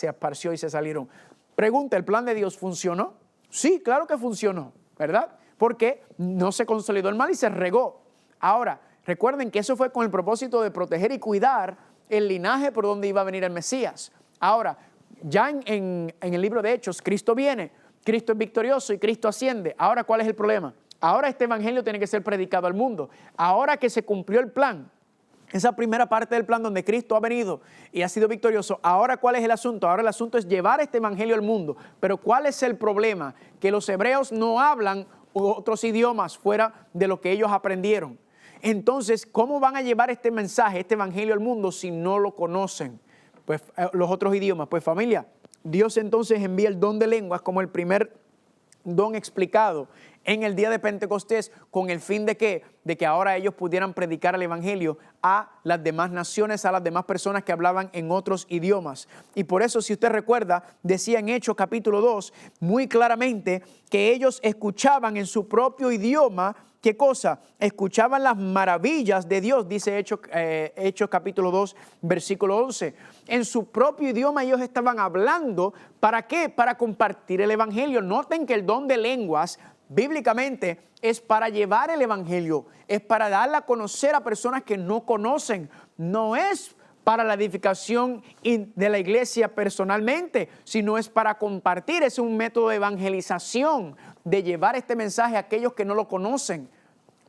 esparció y se salieron. Pregunta, ¿el plan de Dios funcionó? Sí, claro que funcionó, ¿verdad? Porque no se consolidó el mal y se regó. Ahora, recuerden que eso fue con el propósito de proteger y cuidar el linaje por donde iba a venir el Mesías. Ahora, ya en el libro de Hechos, Cristo viene, Cristo es victorioso y Cristo asciende. Ahora, ¿cuál es el problema? Ahora este evangelio tiene que ser predicado al mundo. Ahora que se cumplió el plan, Esa primera parte del plan donde Cristo ha venido y ha sido victorioso. Ahora, ¿cuál es el asunto? Ahora el asunto es llevar este evangelio al mundo. Pero ¿cuál es el problema? Que los hebreos no hablan otros idiomas fuera de lo que ellos aprendieron. Entonces, ¿cómo van a llevar este mensaje, este evangelio al mundo si no lo conocen? Pues los otros idiomas. Pues familia, Dios entonces envía el don de lenguas como el primer don explicado en el día de Pentecostés, con el fin de que ahora ellos pudieran predicar el evangelio a las demás naciones, a las demás personas que hablaban en otros idiomas. Y por eso, si usted recuerda, decía en Hechos capítulo 2 muy claramente que ellos escuchaban en su propio idioma. ¿Qué cosa? Escuchaban las maravillas de Dios, dice Hechos capítulo 2, versículo 11. En su propio idioma ellos estaban hablando. ¿Para qué? Para compartir el evangelio. Noten que el don de lenguas bíblicamente es para llevar el evangelio, es para darle a conocer a personas que no conocen, no es para la edificación de la iglesia personalmente, sino es para compartir, es un método de evangelización, de llevar este mensaje a aquellos que no lo conocen.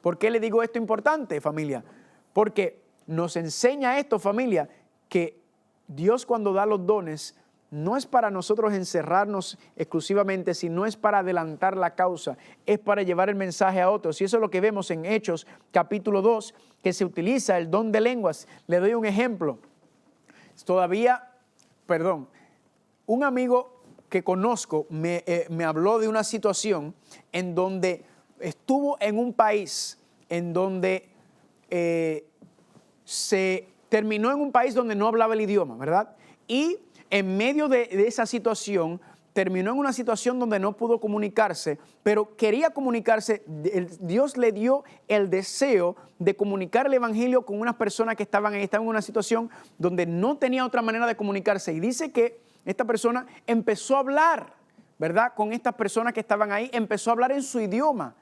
¿Por qué le digo esto importante, familia? Porque nos enseña esto, familia, que Dios cuando da los dones, no es para nosotros encerrarnos exclusivamente, sino es para adelantar la causa, es para llevar el mensaje a otros. Y eso es lo que vemos en Hechos capítulo 2, que se utiliza el don de lenguas. Le doy un ejemplo. Un amigo que conozco me habló de una situación en donde estuvo en un país en donde se terminó en un país donde no hablaba el idioma, ¿verdad? Y en medio de esa situación, terminó en una situación donde no pudo comunicarse, pero quería comunicarse. Dios le dio el deseo de comunicar el evangelio con unas personas que estaban en una situación donde no tenía otra manera de comunicarse. Y dice que esta persona empezó a hablar, ¿verdad? Con estas personas que estaban ahí, empezó a hablar en su idioma.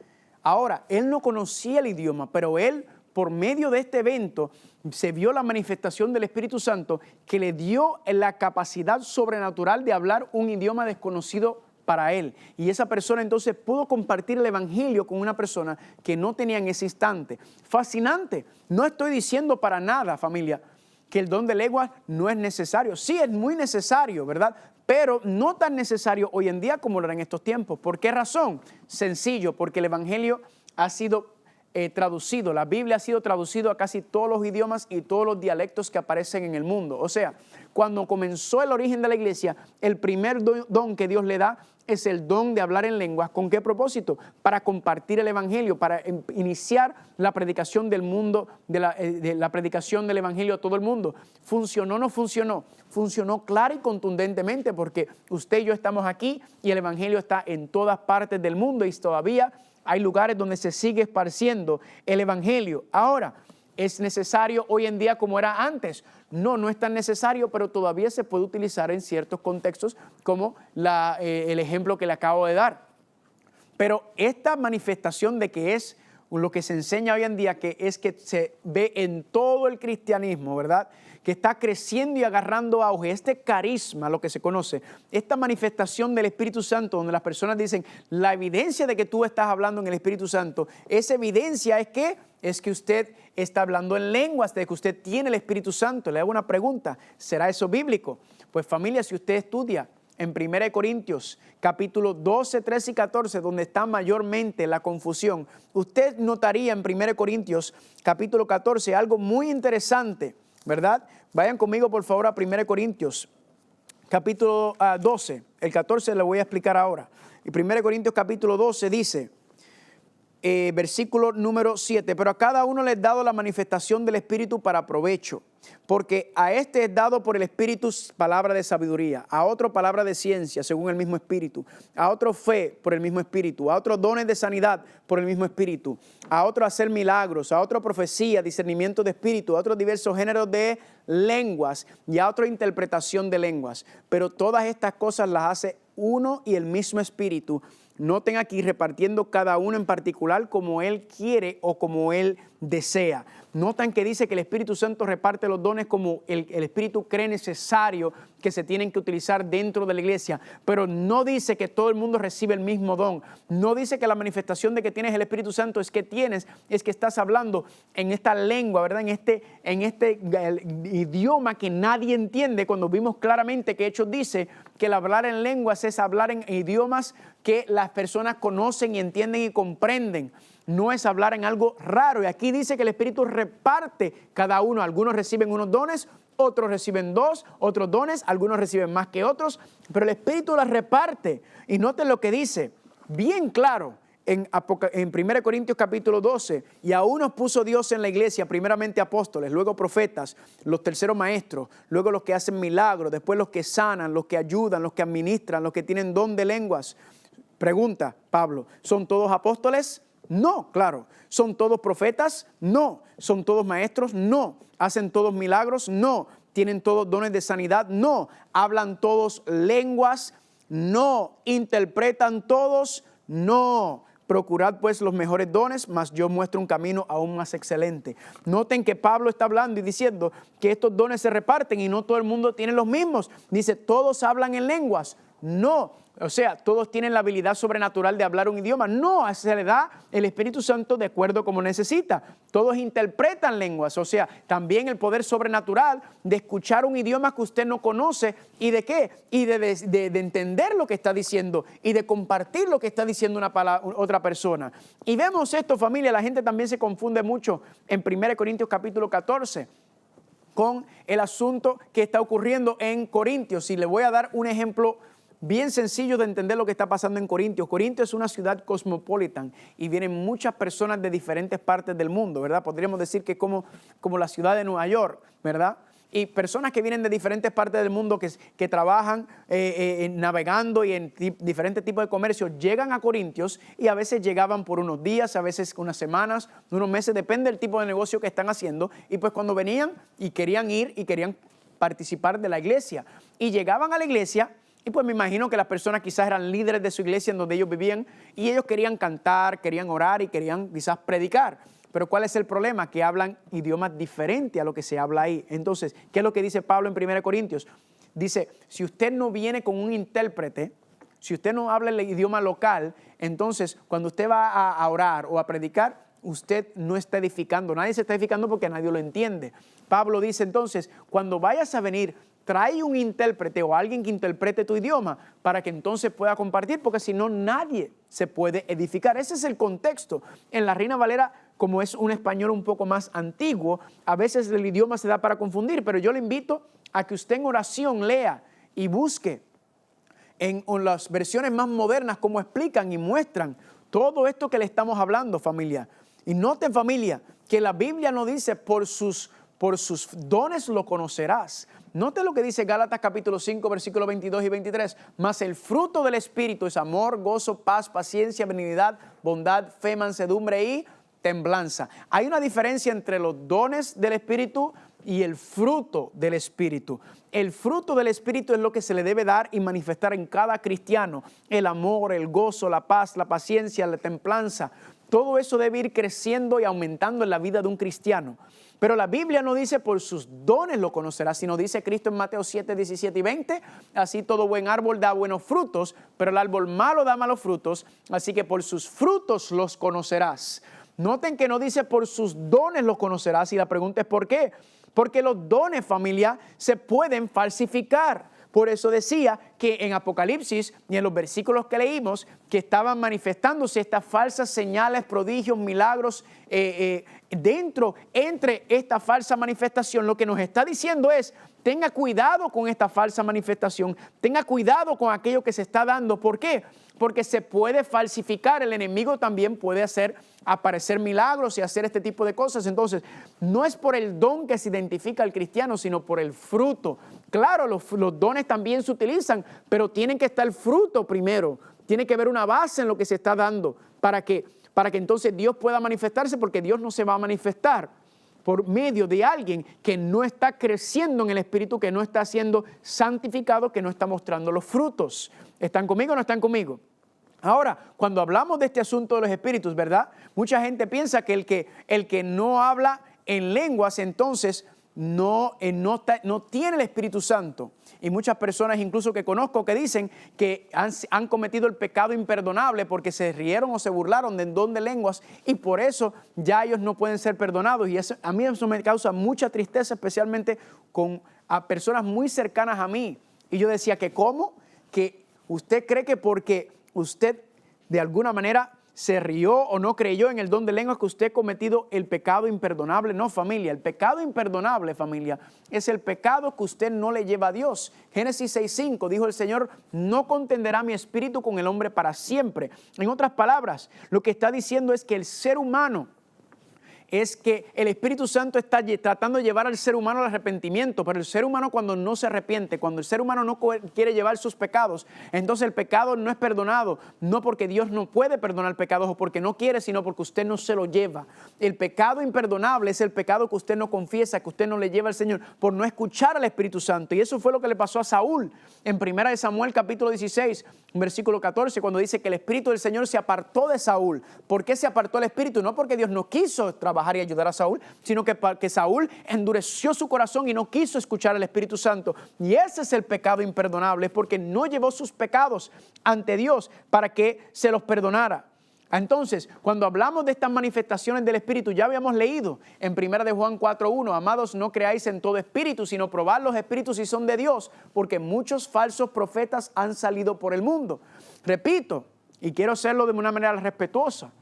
Ahora, él no conocía el idioma, pero él, por medio de este evento, se vio la manifestación del Espíritu Santo que le dio la capacidad sobrenatural de hablar un idioma desconocido para él. Y esa persona entonces pudo compartir el evangelio con una persona que no tenía en ese instante. Fascinante. No estoy diciendo para nada, familia, que el don de lenguas no es necesario. Sí, es muy necesario, ¿verdad? Pero no tan necesario hoy en día como lo era en estos tiempos. ¿Por qué razón? Sencillo, porque el evangelio ha sido traducido, la Biblia ha sido traducido a casi todos los idiomas y todos los dialectos que aparecen en el mundo. O sea, cuando comenzó el origen de la iglesia, el primer don que Dios le da es el don de hablar en lenguas. ¿Con qué propósito? Para compartir el evangelio, para iniciar la predicación del mundo, de la predicación del evangelio a todo el mundo. ¿Funcionó o no funcionó? Funcionó clara y contundentemente, porque usted y yo estamos aquí y el evangelio está en todas partes del mundo y todavía hay lugares donde se sigue esparciendo el evangelio. Ahora, ¿es necesario hoy en día como era antes? No, no es tan necesario, pero todavía se puede utilizar en ciertos contextos como el ejemplo que le acabo de dar. Pero esta manifestación de que es lo que se enseña hoy en día, que es que se ve en todo el cristianismo, ¿verdad?, que está creciendo y agarrando auge, este carisma, lo que se conoce, esta manifestación del Espíritu Santo, donde las personas dicen, la evidencia de que tú estás hablando en el Espíritu Santo, esa evidencia es que usted está hablando en lenguas, de que usted tiene el Espíritu Santo. Le hago una pregunta, ¿será eso bíblico? Pues familia, si usted estudia en 1 Corintios, capítulo 12, 13 y 14, donde está mayormente la confusión, usted notaría en 1 Corintios, capítulo 14, algo muy interesante, ¿verdad? Vayan conmigo, por favor, a 1 Corintios, capítulo 12. El 14 le voy a explicar ahora. Y 1 Corintios, capítulo 12, dice, versículo número 7, pero a cada uno le es dado la manifestación del Espíritu para provecho, porque a este es dado por el Espíritu palabra de sabiduría, a otro palabra de ciencia según el mismo Espíritu, a otro fe por el mismo Espíritu, a otro dones de sanidad por el mismo Espíritu, a otro hacer milagros, a otro profecía, discernimiento de espíritu, a otros diversos géneros de lenguas y a otra interpretación de lenguas. Pero todas estas cosas las hace uno y el mismo Espíritu, Noten aquí, repartiendo cada uno en particular como Él quiere o como Él desea. Notan que dice que el Espíritu Santo reparte los dones como el Espíritu cree necesario que se tienen que utilizar dentro de la iglesia, pero no dice que todo el mundo recibe el mismo don. No dice que la manifestación de que tienes el Espíritu Santo es que estás hablando en esta lengua, ¿verdad? En este idioma que nadie entiende, cuando vimos claramente que Hechos dice que el hablar en lenguas es hablar en idiomas que las personas conocen y entienden y comprenden. No es hablar en algo raro. Y aquí dice que el Espíritu reparte cada uno. Algunos reciben unos dones, otros reciben dos, otros dones, algunos reciben más que otros, pero el Espíritu las reparte. Y noten lo que dice, bien claro, en 1 Corintios capítulo 12, y a unos puso Dios en la iglesia, primeramente apóstoles, luego profetas, los terceros maestros, luego los que hacen milagros, después los que sanan, los que ayudan, los que administran, los que tienen don de lenguas. Pregunta, Pablo, ¿son todos apóstoles? No, claro. ¿Son todos profetas? No. ¿Son todos maestros? No. ¿Hacen todos milagros? No. ¿Tienen todos dones de sanidad? No. ¿Hablan todos lenguas? No. ¿Interpretan todos? No. Procurad pues los mejores dones, mas yo muestro un camino aún más excelente. Noten que Pablo está hablando y diciendo que estos dones se reparten y no todo el mundo tiene los mismos. Dice, ¿todos hablan en lenguas? No. O sea, todos tienen la habilidad sobrenatural de hablar un idioma. No, se le da el Espíritu Santo de acuerdo como necesita. Todos interpretan lenguas. O sea, también el poder sobrenatural de escuchar un idioma que usted no conoce. ¿Y de qué? Y de entender lo que está diciendo y de compartir lo que está diciendo otra persona. Y vemos esto, familia. La gente también se confunde mucho en 1 Corintios capítulo 14 con el asunto que está ocurriendo en Corintios. Y le voy a dar un ejemplo bien sencillo de entender lo que está pasando en Corintios. Corintios es una ciudad cosmopolitan y vienen muchas personas de diferentes partes del mundo, ¿verdad? Podríamos decir que como la ciudad de Nueva York, ¿verdad? Y personas que vienen de diferentes partes del mundo que trabajan navegando y en diferentes tipos de comercio, llegan a Corintios y a veces llegaban por unos días, a veces unas semanas, unos meses, depende del tipo de negocio que están haciendo. Y pues cuando venían y querían ir y querían participar de la iglesia y llegaban a la iglesia, y pues me imagino que las personas quizás eran líderes de su iglesia en donde ellos vivían y ellos querían cantar, querían orar y querían quizás predicar. Pero ¿cuál es el problema? Que hablan idiomas diferentes a lo que se habla ahí. Entonces, ¿qué es lo que dice Pablo en 1 Corintios? Dice, si usted no viene con un intérprete, si usted no habla el idioma local, entonces cuando usted va a orar o a predicar, usted no está edificando. Nadie se está edificando porque nadie lo entiende. Pablo dice entonces, cuando vayas a venir, trae un intérprete o alguien que interprete tu idioma para que entonces pueda compartir, porque si no, nadie se puede edificar. Ese es el contexto. En la Reina Valera, como es un español un poco más antiguo, a veces el idioma se da para confundir, pero yo le invito a que usted en oración lea y busque en las versiones más modernas cómo explican y muestran todo esto que le estamos hablando, familia. Y noten, familia, que la Biblia no dice por sus dones lo conocerás. Note lo que dice Gálatas capítulo 5, versículos 22 y 23. Mas el fruto del Espíritu es amor, gozo, paz, paciencia, benignidad, bondad, fe, mansedumbre y templanza. Hay una diferencia entre los dones del Espíritu y el fruto del Espíritu. El fruto del Espíritu es lo que se le debe dar y manifestar en cada cristiano. El amor, el gozo, la paz, la paciencia, la templanza. Todo eso debe ir creciendo y aumentando en la vida de un cristiano. Pero la Biblia no dice por sus dones lo conocerás, sino dice Cristo en Mateo 7, 17 y 20, así todo buen árbol da buenos frutos, pero el árbol malo da malos frutos, así que por sus frutos los conocerás. Noten que no dice por sus dones los conocerás y la pregunta es ¿por qué? Porque los dones, familia, se pueden falsificar. Por eso decía que en Apocalipsis y en los versículos que leímos que estaban manifestándose estas falsas señales, prodigios, milagros entre esta falsa manifestación. Lo que nos está diciendo es, tenga cuidado con esta falsa manifestación, tenga cuidado con aquello que se está dando. ¿Por qué? Porque se puede falsificar, el enemigo también puede hacer aparecer milagros y hacer este tipo de cosas. Entonces, no es por el don que se identifica al cristiano, sino por el fruto. Claro, los dones también se utilizan, pero tienen que estar el fruto primero. Tiene que haber una base en lo que se está dando para que entonces Dios pueda manifestarse, porque Dios no se va a manifestar por medio de alguien que no está creciendo en el Espíritu, que no está siendo santificado, que no está mostrando los frutos. ¿Están conmigo o no están conmigo? Ahora, cuando hablamos de este asunto de los espíritus, ¿verdad? Mucha gente piensa que el que no habla en lenguas, entonces no tiene el Espíritu Santo. Y muchas personas incluso que conozco que dicen que han cometido el pecado imperdonable porque se rieron o se burlaron del don de lenguas y por eso ya ellos no pueden ser perdonados. Y a mí eso me causa mucha tristeza, especialmente a personas muy cercanas a mí. Y yo decía que ¿cómo? Que usted cree que porque usted de alguna manera se rió o no creyó en el don de lenguas que usted ha cometido el pecado imperdonable. No, familia, el pecado imperdonable, familia, es el pecado que usted no le lleva a Dios. Génesis 6:5 dijo el Señor, no contenderá mi espíritu con el hombre para siempre. En otras palabras, lo que está diciendo es que el ser humano, es que el Espíritu Santo está tratando de llevar al ser humano al arrepentimiento, pero el ser humano cuando no se arrepiente, cuando el ser humano no quiere llevar sus pecados, entonces el pecado no es perdonado, no porque Dios no puede perdonar pecados o porque no quiere, sino porque usted no se lo lleva. El pecado imperdonable es el pecado que usted no confiesa, que usted no le lleva al Señor por no escuchar al Espíritu Santo. Y eso fue lo que le pasó a Saúl en 1 Samuel capítulo 16, versículo 14, cuando dice que el Espíritu del Señor se apartó de Saúl. ¿Por qué se apartó el Espíritu? No porque Dios no quiso trabajar y ayudar a Saúl, sino que Saúl endureció su corazón y no quiso escuchar al Espíritu Santo. Y ese es el pecado imperdonable, porque no llevó sus pecados ante Dios para que se los perdonara. Entonces, cuando hablamos de estas manifestaciones del Espíritu, ya habíamos leído en 1 de Juan 4:1, amados, no creáis en todo espíritu, sino probad los espíritus si son de Dios, porque muchos falsos profetas han salido por el mundo. Repito, y quiero hacerlo de una manera respetuosa,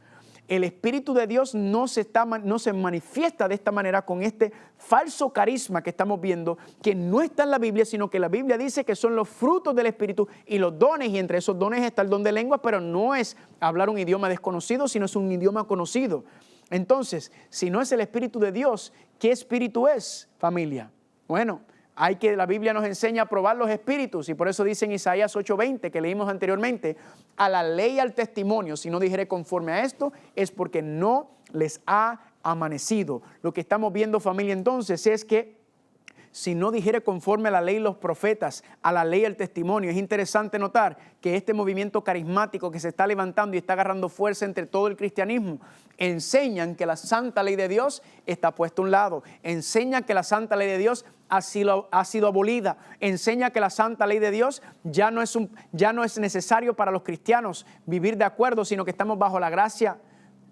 el Espíritu de Dios no se manifiesta de esta manera con este falso carisma que estamos viendo, que no está en la Biblia, sino que la Biblia dice que son los frutos del Espíritu y los dones, y entre esos dones está el don de lenguas, pero no es hablar un idioma desconocido, sino es un idioma conocido. Entonces, si no es el Espíritu de Dios, ¿qué espíritu es, familia? Bueno, la Biblia nos enseña a probar los espíritus y por eso dice en Isaías 8:20 que leímos anteriormente, a la ley y al testimonio, si no dijere conforme a esto, es porque no les ha amanecido. Lo que estamos viendo, familia, entonces es que si no dijere conforme a la ley y los profetas, a la ley y el testimonio. Es interesante notar que este movimiento carismático que se está levantando y está agarrando fuerza entre todo el cristianismo, enseñan que la santa ley de Dios está puesta a un lado, enseña que la santa ley de Dios ha sido abolida, enseña que la santa ley de Dios ya no es necesario para los cristianos vivir de acuerdo, sino que estamos bajo la gracia,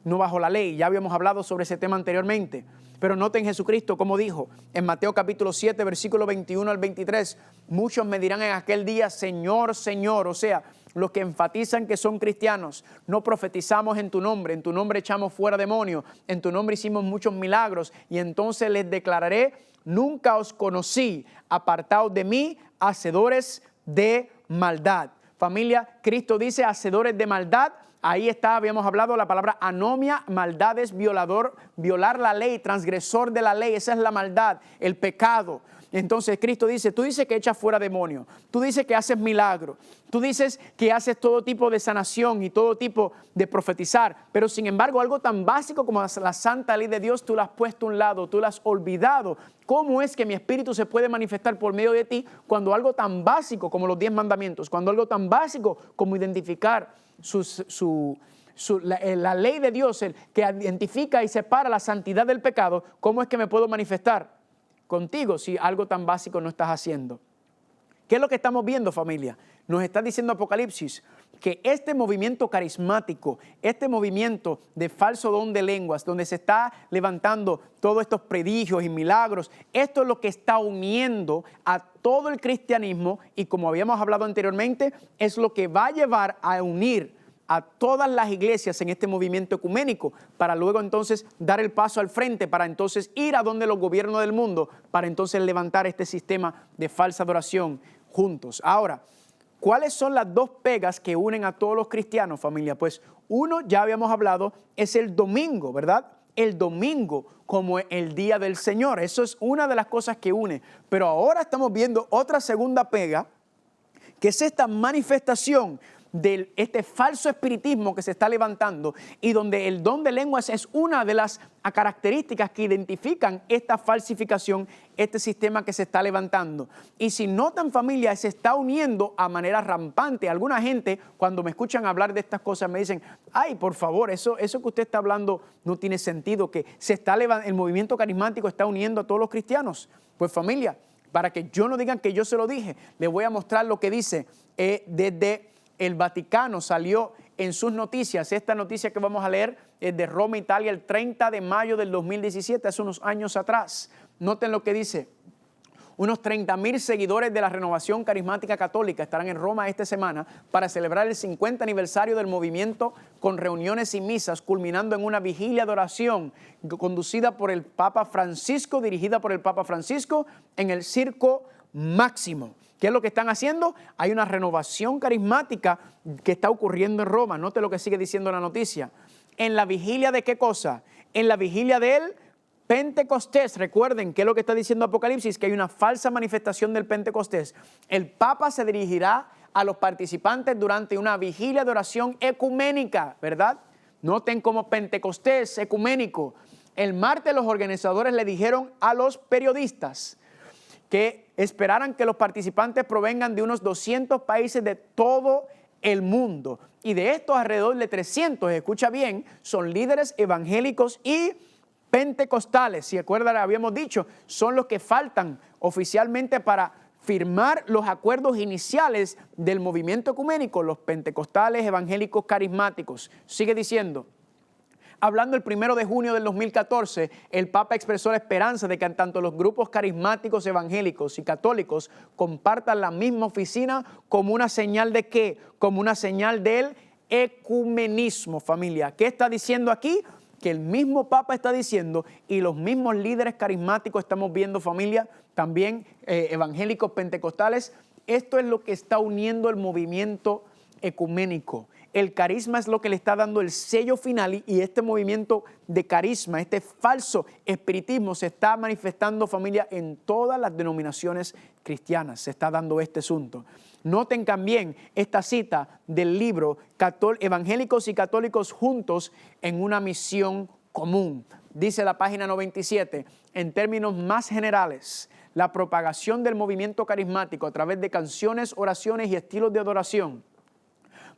no bajo la ley. Ya habíamos hablado sobre ese tema anteriormente. Pero noten Jesucristo como dijo en Mateo capítulo 7, versículo 21 al 23, muchos me dirán en aquel día, Señor, Señor, o sea, los que enfatizan que son cristianos, no profetizamos en tu nombre echamos fuera demonios, en tu nombre hicimos muchos milagros, y entonces les declararé, nunca os conocí, apartaos de mí, hacedores de maldad. Familia, Cristo dice hacedores de maldad. Ahí habíamos hablado la palabra anomia, maldad es violar la ley, transgresor de la ley, esa es la maldad, el pecado. Entonces Cristo dice, tú dices que echas fuera demonios, tú dices que haces milagros, tú dices que haces todo tipo de sanación y todo tipo de profetizar, pero sin embargo algo tan básico como la santa ley de Dios tú la has puesto a un lado, tú la has olvidado. ¿Cómo es que mi espíritu se puede manifestar por medio de ti cuando algo tan básico como los 10 mandamientos, cuando algo tan básico como identificar la ley de Dios, el que identifica y separa la santidad del pecado, cómo es que me puedo manifestar contigo si algo tan básico no estás haciendo? ¿Qué es lo que estamos viendo, familia? Nos está diciendo Apocalipsis que este movimiento carismático, este movimiento de falso don de lenguas, donde se está levantando todos estos prodigios y milagros, esto es lo que está uniendo a todo el cristianismo y, como habíamos hablado anteriormente, es lo que va a llevar a unir a todas las iglesias en este movimiento ecuménico para luego entonces dar el paso al frente, para entonces ir a donde los gobiernos del mundo, para entonces levantar este sistema de falsa adoración juntos. Ahora, ¿cuáles son las dos pegas que unen a todos los cristianos, familia? Pues uno, ya habíamos hablado, es el domingo, ¿verdad? El domingo como el día del Señor. Eso es una de las cosas que une. Pero ahora estamos viendo otra segunda pega, que es esta manifestación de este falso espiritismo que se está levantando y donde el don de lenguas es una de las características que identifican esta falsificación, este sistema que se está levantando. Y si notan, familia, se está uniendo a manera rampante. Alguna gente, cuando me escuchan hablar de estas cosas, me dicen, ay, por favor, eso que usted está hablando no tiene sentido, que el movimiento carismático está uniendo a todos los cristianos. Pues familia, para que yo no digan que yo se lo dije, les voy a mostrar lo que dice desde el Vaticano. Salió en sus noticias, esta noticia que vamos a leer es de Roma, Italia, el 30 de mayo del 2017, hace unos años atrás. Noten lo que dice. Unos 30,000 seguidores de la Renovación Carismática Católica estarán en Roma esta semana para celebrar el 50 aniversario del movimiento con reuniones y misas, culminando en una vigilia de oración conducida por el Papa Francisco, dirigida por el Papa Francisco en el Circo Máximo. ¿Qué es lo que están haciendo? Hay una renovación carismática que está ocurriendo en Roma. Note lo que sigue diciendo la noticia. ¿En la vigilia de qué cosa? En la vigilia del Pentecostés. Recuerden, ¿qué es lo que está diciendo Apocalipsis? Que hay una falsa manifestación del Pentecostés. El Papa se dirigirá a los participantes durante una vigilia de oración ecuménica, ¿verdad? Noten como Pentecostés ecuménico. El martes los organizadores le dijeron a los periodistas que esperaran que los participantes provengan de unos 200 países de todo el mundo. Y de estos, alrededor de 300, escucha bien, son líderes evangélicos y pentecostales. Si recuerdan, habíamos dicho, son los que faltan oficialmente para firmar los acuerdos iniciales del movimiento ecuménico, los pentecostales evangélicos carismáticos. Sigue diciendo. Hablando el 1 de junio del 2014, el Papa expresó la esperanza de que tanto los grupos carismáticos evangélicos y católicos compartan la misma oficina como una señal de ¿qué? Como una señal del ecumenismo, familia. ¿Qué está diciendo aquí? Que el mismo Papa está diciendo y los mismos líderes carismáticos estamos viendo, familia, también evangélicos pentecostales. Esto es lo que está uniendo el movimiento ecuménico. El carisma es lo que le está dando el sello final y este movimiento de carisma, este falso espiritismo se está manifestando, familia, en todas las denominaciones cristianas. Se está dando este asunto. Noten también esta cita del libro Evangélicos y Católicos juntos en una misión común. Dice la página 97, en términos más generales, la propagación del movimiento carismático a través de canciones, oraciones y estilos de adoración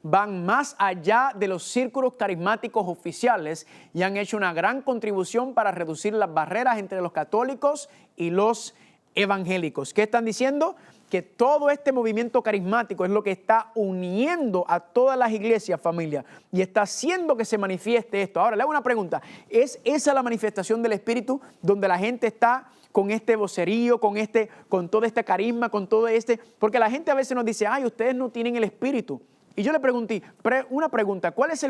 van más allá de los círculos carismáticos oficiales y han hecho una gran contribución para reducir las barreras entre los católicos y los evangélicos. ¿Qué están diciendo? Que todo este movimiento carismático es lo que está uniendo a todas las iglesias, familia, y está haciendo que se manifieste esto. Ahora, le hago una pregunta. ¿Es esa la manifestación del Espíritu donde la gente está con este vocerío, con todo este carisma, con todo este? Porque la gente a veces nos dice, ay, ustedes no tienen el Espíritu. Y yo le pregunté, una pregunta, ¿cuál es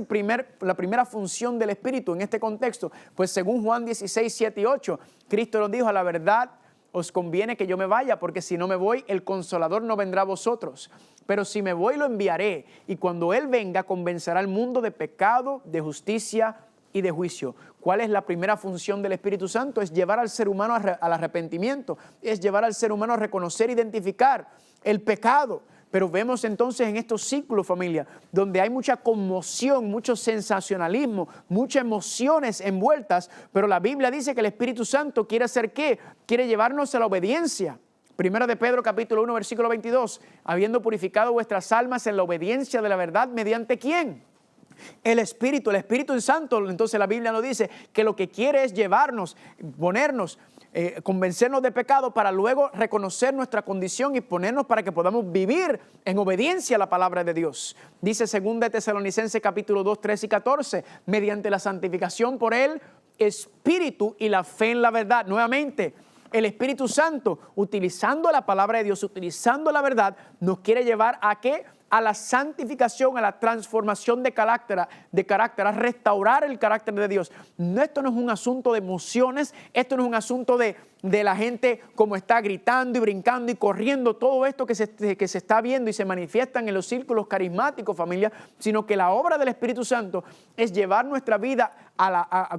la primera función del Espíritu en este contexto? Pues según Juan 16, 7 y 8, Cristo nos dijo, a la verdad os conviene que yo me vaya, porque si no me voy, el Consolador no vendrá a vosotros. Pero si me voy, lo enviaré, y cuando Él venga, convencerá al mundo de pecado, de justicia y de juicio. ¿Cuál es la primera función del Espíritu Santo? Es llevar al ser humano al arrepentimiento, es llevar al ser humano a reconocer, identificar el pecado. Pero vemos entonces en estos ciclos, familia, donde hay mucha conmoción, mucho sensacionalismo, muchas emociones envueltas, pero la Biblia dice que el Espíritu Santo quiere hacer ¿qué? Quiere llevarnos a la obediencia. Primera de Pedro, capítulo 1, versículo 22, habiendo purificado vuestras almas en la obediencia de la verdad, ¿mediante quién? El Espíritu Santo. Entonces la Biblia nos dice que lo que quiere es llevarnos, ponernos, convencernos de pecado para luego reconocer nuestra condición y ponernos para que podamos vivir en obediencia a la palabra de Dios. Dice 2 de Tesalonicenses capítulo 2, 13 y 14, mediante la santificación por el Espíritu y la fe en la verdad. Nuevamente, el Espíritu Santo, utilizando la palabra de Dios, utilizando la verdad, nos quiere llevar ¿a qué? A la santificación, a la transformación de carácter, a restaurar el carácter de Dios. Esto no es un asunto de emociones, esto no es un asunto de la gente como está gritando y brincando y corriendo, todo esto que se está viendo y se manifiestan en los círculos carismáticos, familia, sino que la obra del Espíritu Santo es llevar nuestra vida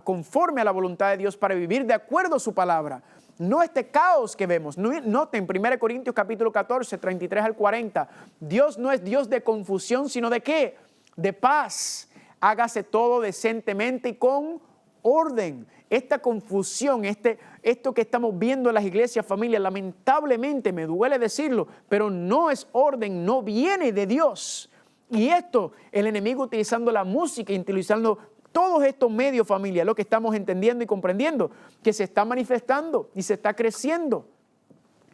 conforme a la voluntad de Dios para vivir de acuerdo a su palabra. no este caos que vemos. Noten 1 Corintios capítulo 14, 33 al 40. Dios no es Dios de confusión, sino ¿de qué? De paz. Hágase todo decentemente y con orden. Esta confusión, esto que estamos viendo en las iglesias, familia, lamentablemente me duele decirlo, pero no es orden, no viene de Dios. Y esto, el enemigo utilizando la música, utilizando todos estos medios, familia, lo que estamos entendiendo y comprendiendo, que se está manifestando y se está creciendo.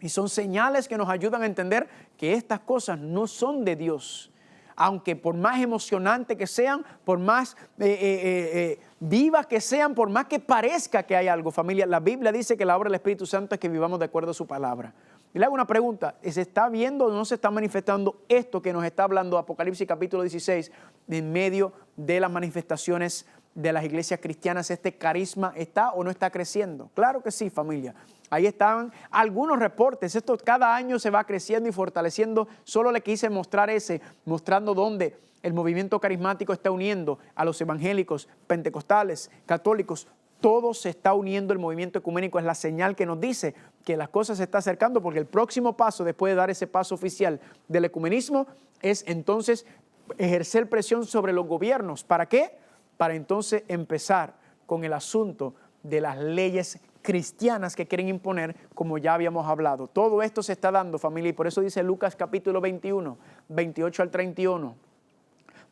Y son señales que nos ayudan a entender que estas cosas no son de Dios. Aunque por más emocionantes que sean, por más vivas que sean, por más que parezca que hay algo, familia, la Biblia dice que la obra del Espíritu Santo es que vivamos de acuerdo a su palabra. Y le hago una pregunta, ¿se está viendo o no se está manifestando esto que nos está hablando Apocalipsis capítulo 16 en medio de las manifestaciones de las iglesias cristianas? ¿Este carisma está o no está creciendo? Claro que sí, familia. Ahí están algunos reportes. Esto cada año se va creciendo y fortaleciendo. Solo le quise mostrar mostrando dónde el movimiento carismático está uniendo a los evangélicos, pentecostales, católicos. Todo se está uniendo, el movimiento ecuménico es la señal que nos dice que las cosas se están acercando, porque el próximo paso, después de dar ese paso oficial del ecumenismo, es entonces ejercer presión sobre los gobiernos. ¿Para qué? Para entonces empezar con el asunto de las leyes cristianas que quieren imponer, como ya habíamos hablado. Todo esto se está dando, familia, y por eso dice Lucas capítulo 21, 28 al 31.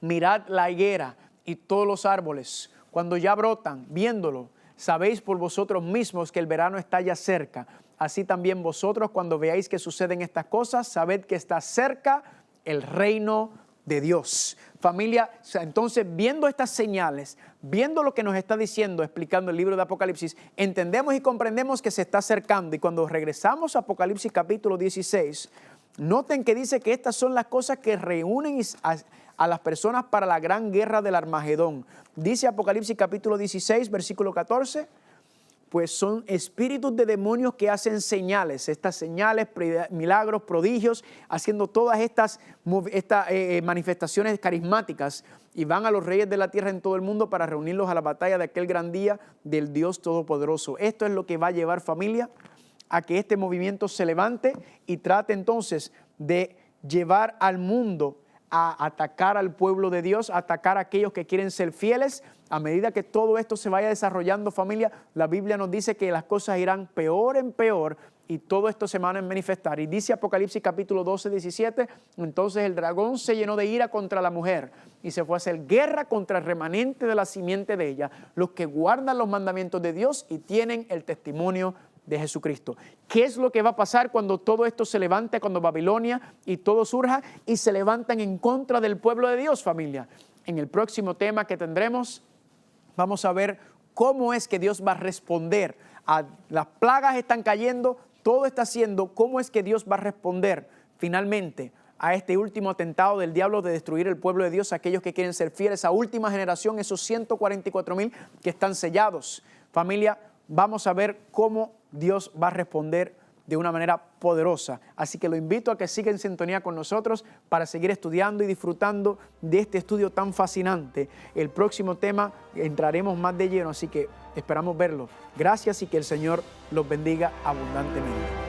Mirad la higuera y todos los árboles, cuando ya brotan, viéndolo, sabéis por vosotros mismos que el verano está ya cerca. Así también vosotros, cuando veáis que suceden estas cosas, sabed que está cerca el reino de Dios. Familia, entonces viendo estas señales, viendo lo que nos está diciendo, explicando el libro de Apocalipsis, entendemos y comprendemos que se está acercando. Y cuando regresamos a Apocalipsis capítulo 16, noten que dice que estas son las cosas que reúnen a las personas para la gran guerra del Armagedón. Dice Apocalipsis capítulo 16, versículo 14, pues son espíritus de demonios que hacen señales, estas señales, milagros, prodigios, haciendo todas estas manifestaciones carismáticas, y van a los reyes de la tierra en todo el mundo para reunirlos a la batalla de aquel gran día del Dios Todopoderoso. Esto es lo que va a llevar, familia, a que este movimiento se levante y trate entonces de llevar al mundo a atacar al pueblo de Dios, a atacar a aquellos que quieren ser fieles. A medida que todo esto se vaya desarrollando, familia, la Biblia nos dice que las cosas irán peor en peor y todo esto se va a manifestar. Y dice Apocalipsis capítulo 12, 17, entonces el dragón se llenó de ira contra la mujer y se fue a hacer guerra contra el remanente de la simiente de ella, los que guardan los mandamientos de Dios y tienen el testimonio de Jesucristo. ¿Qué es lo que va a pasar cuando todo esto se levante, cuando Babilonia y todo surja y se levantan en contra del pueblo de Dios, familia? En el próximo tema que tendremos, vamos a ver cómo es que Dios va a responder a las plagas están cayendo, todo está haciendo, cómo es que Dios va a responder finalmente a este último atentado del diablo de destruir el pueblo de Dios, aquellos que quieren ser fieles, esa última generación, esos 144,000 que están sellados. Familia, vamos a ver cómo Dios va a responder de una manera poderosa. Así que lo invito a que siga en sintonía con nosotros para seguir estudiando y disfrutando de este estudio tan fascinante. El próximo tema entraremos más de lleno, así que esperamos verlo. Gracias y que el Señor los bendiga abundantemente.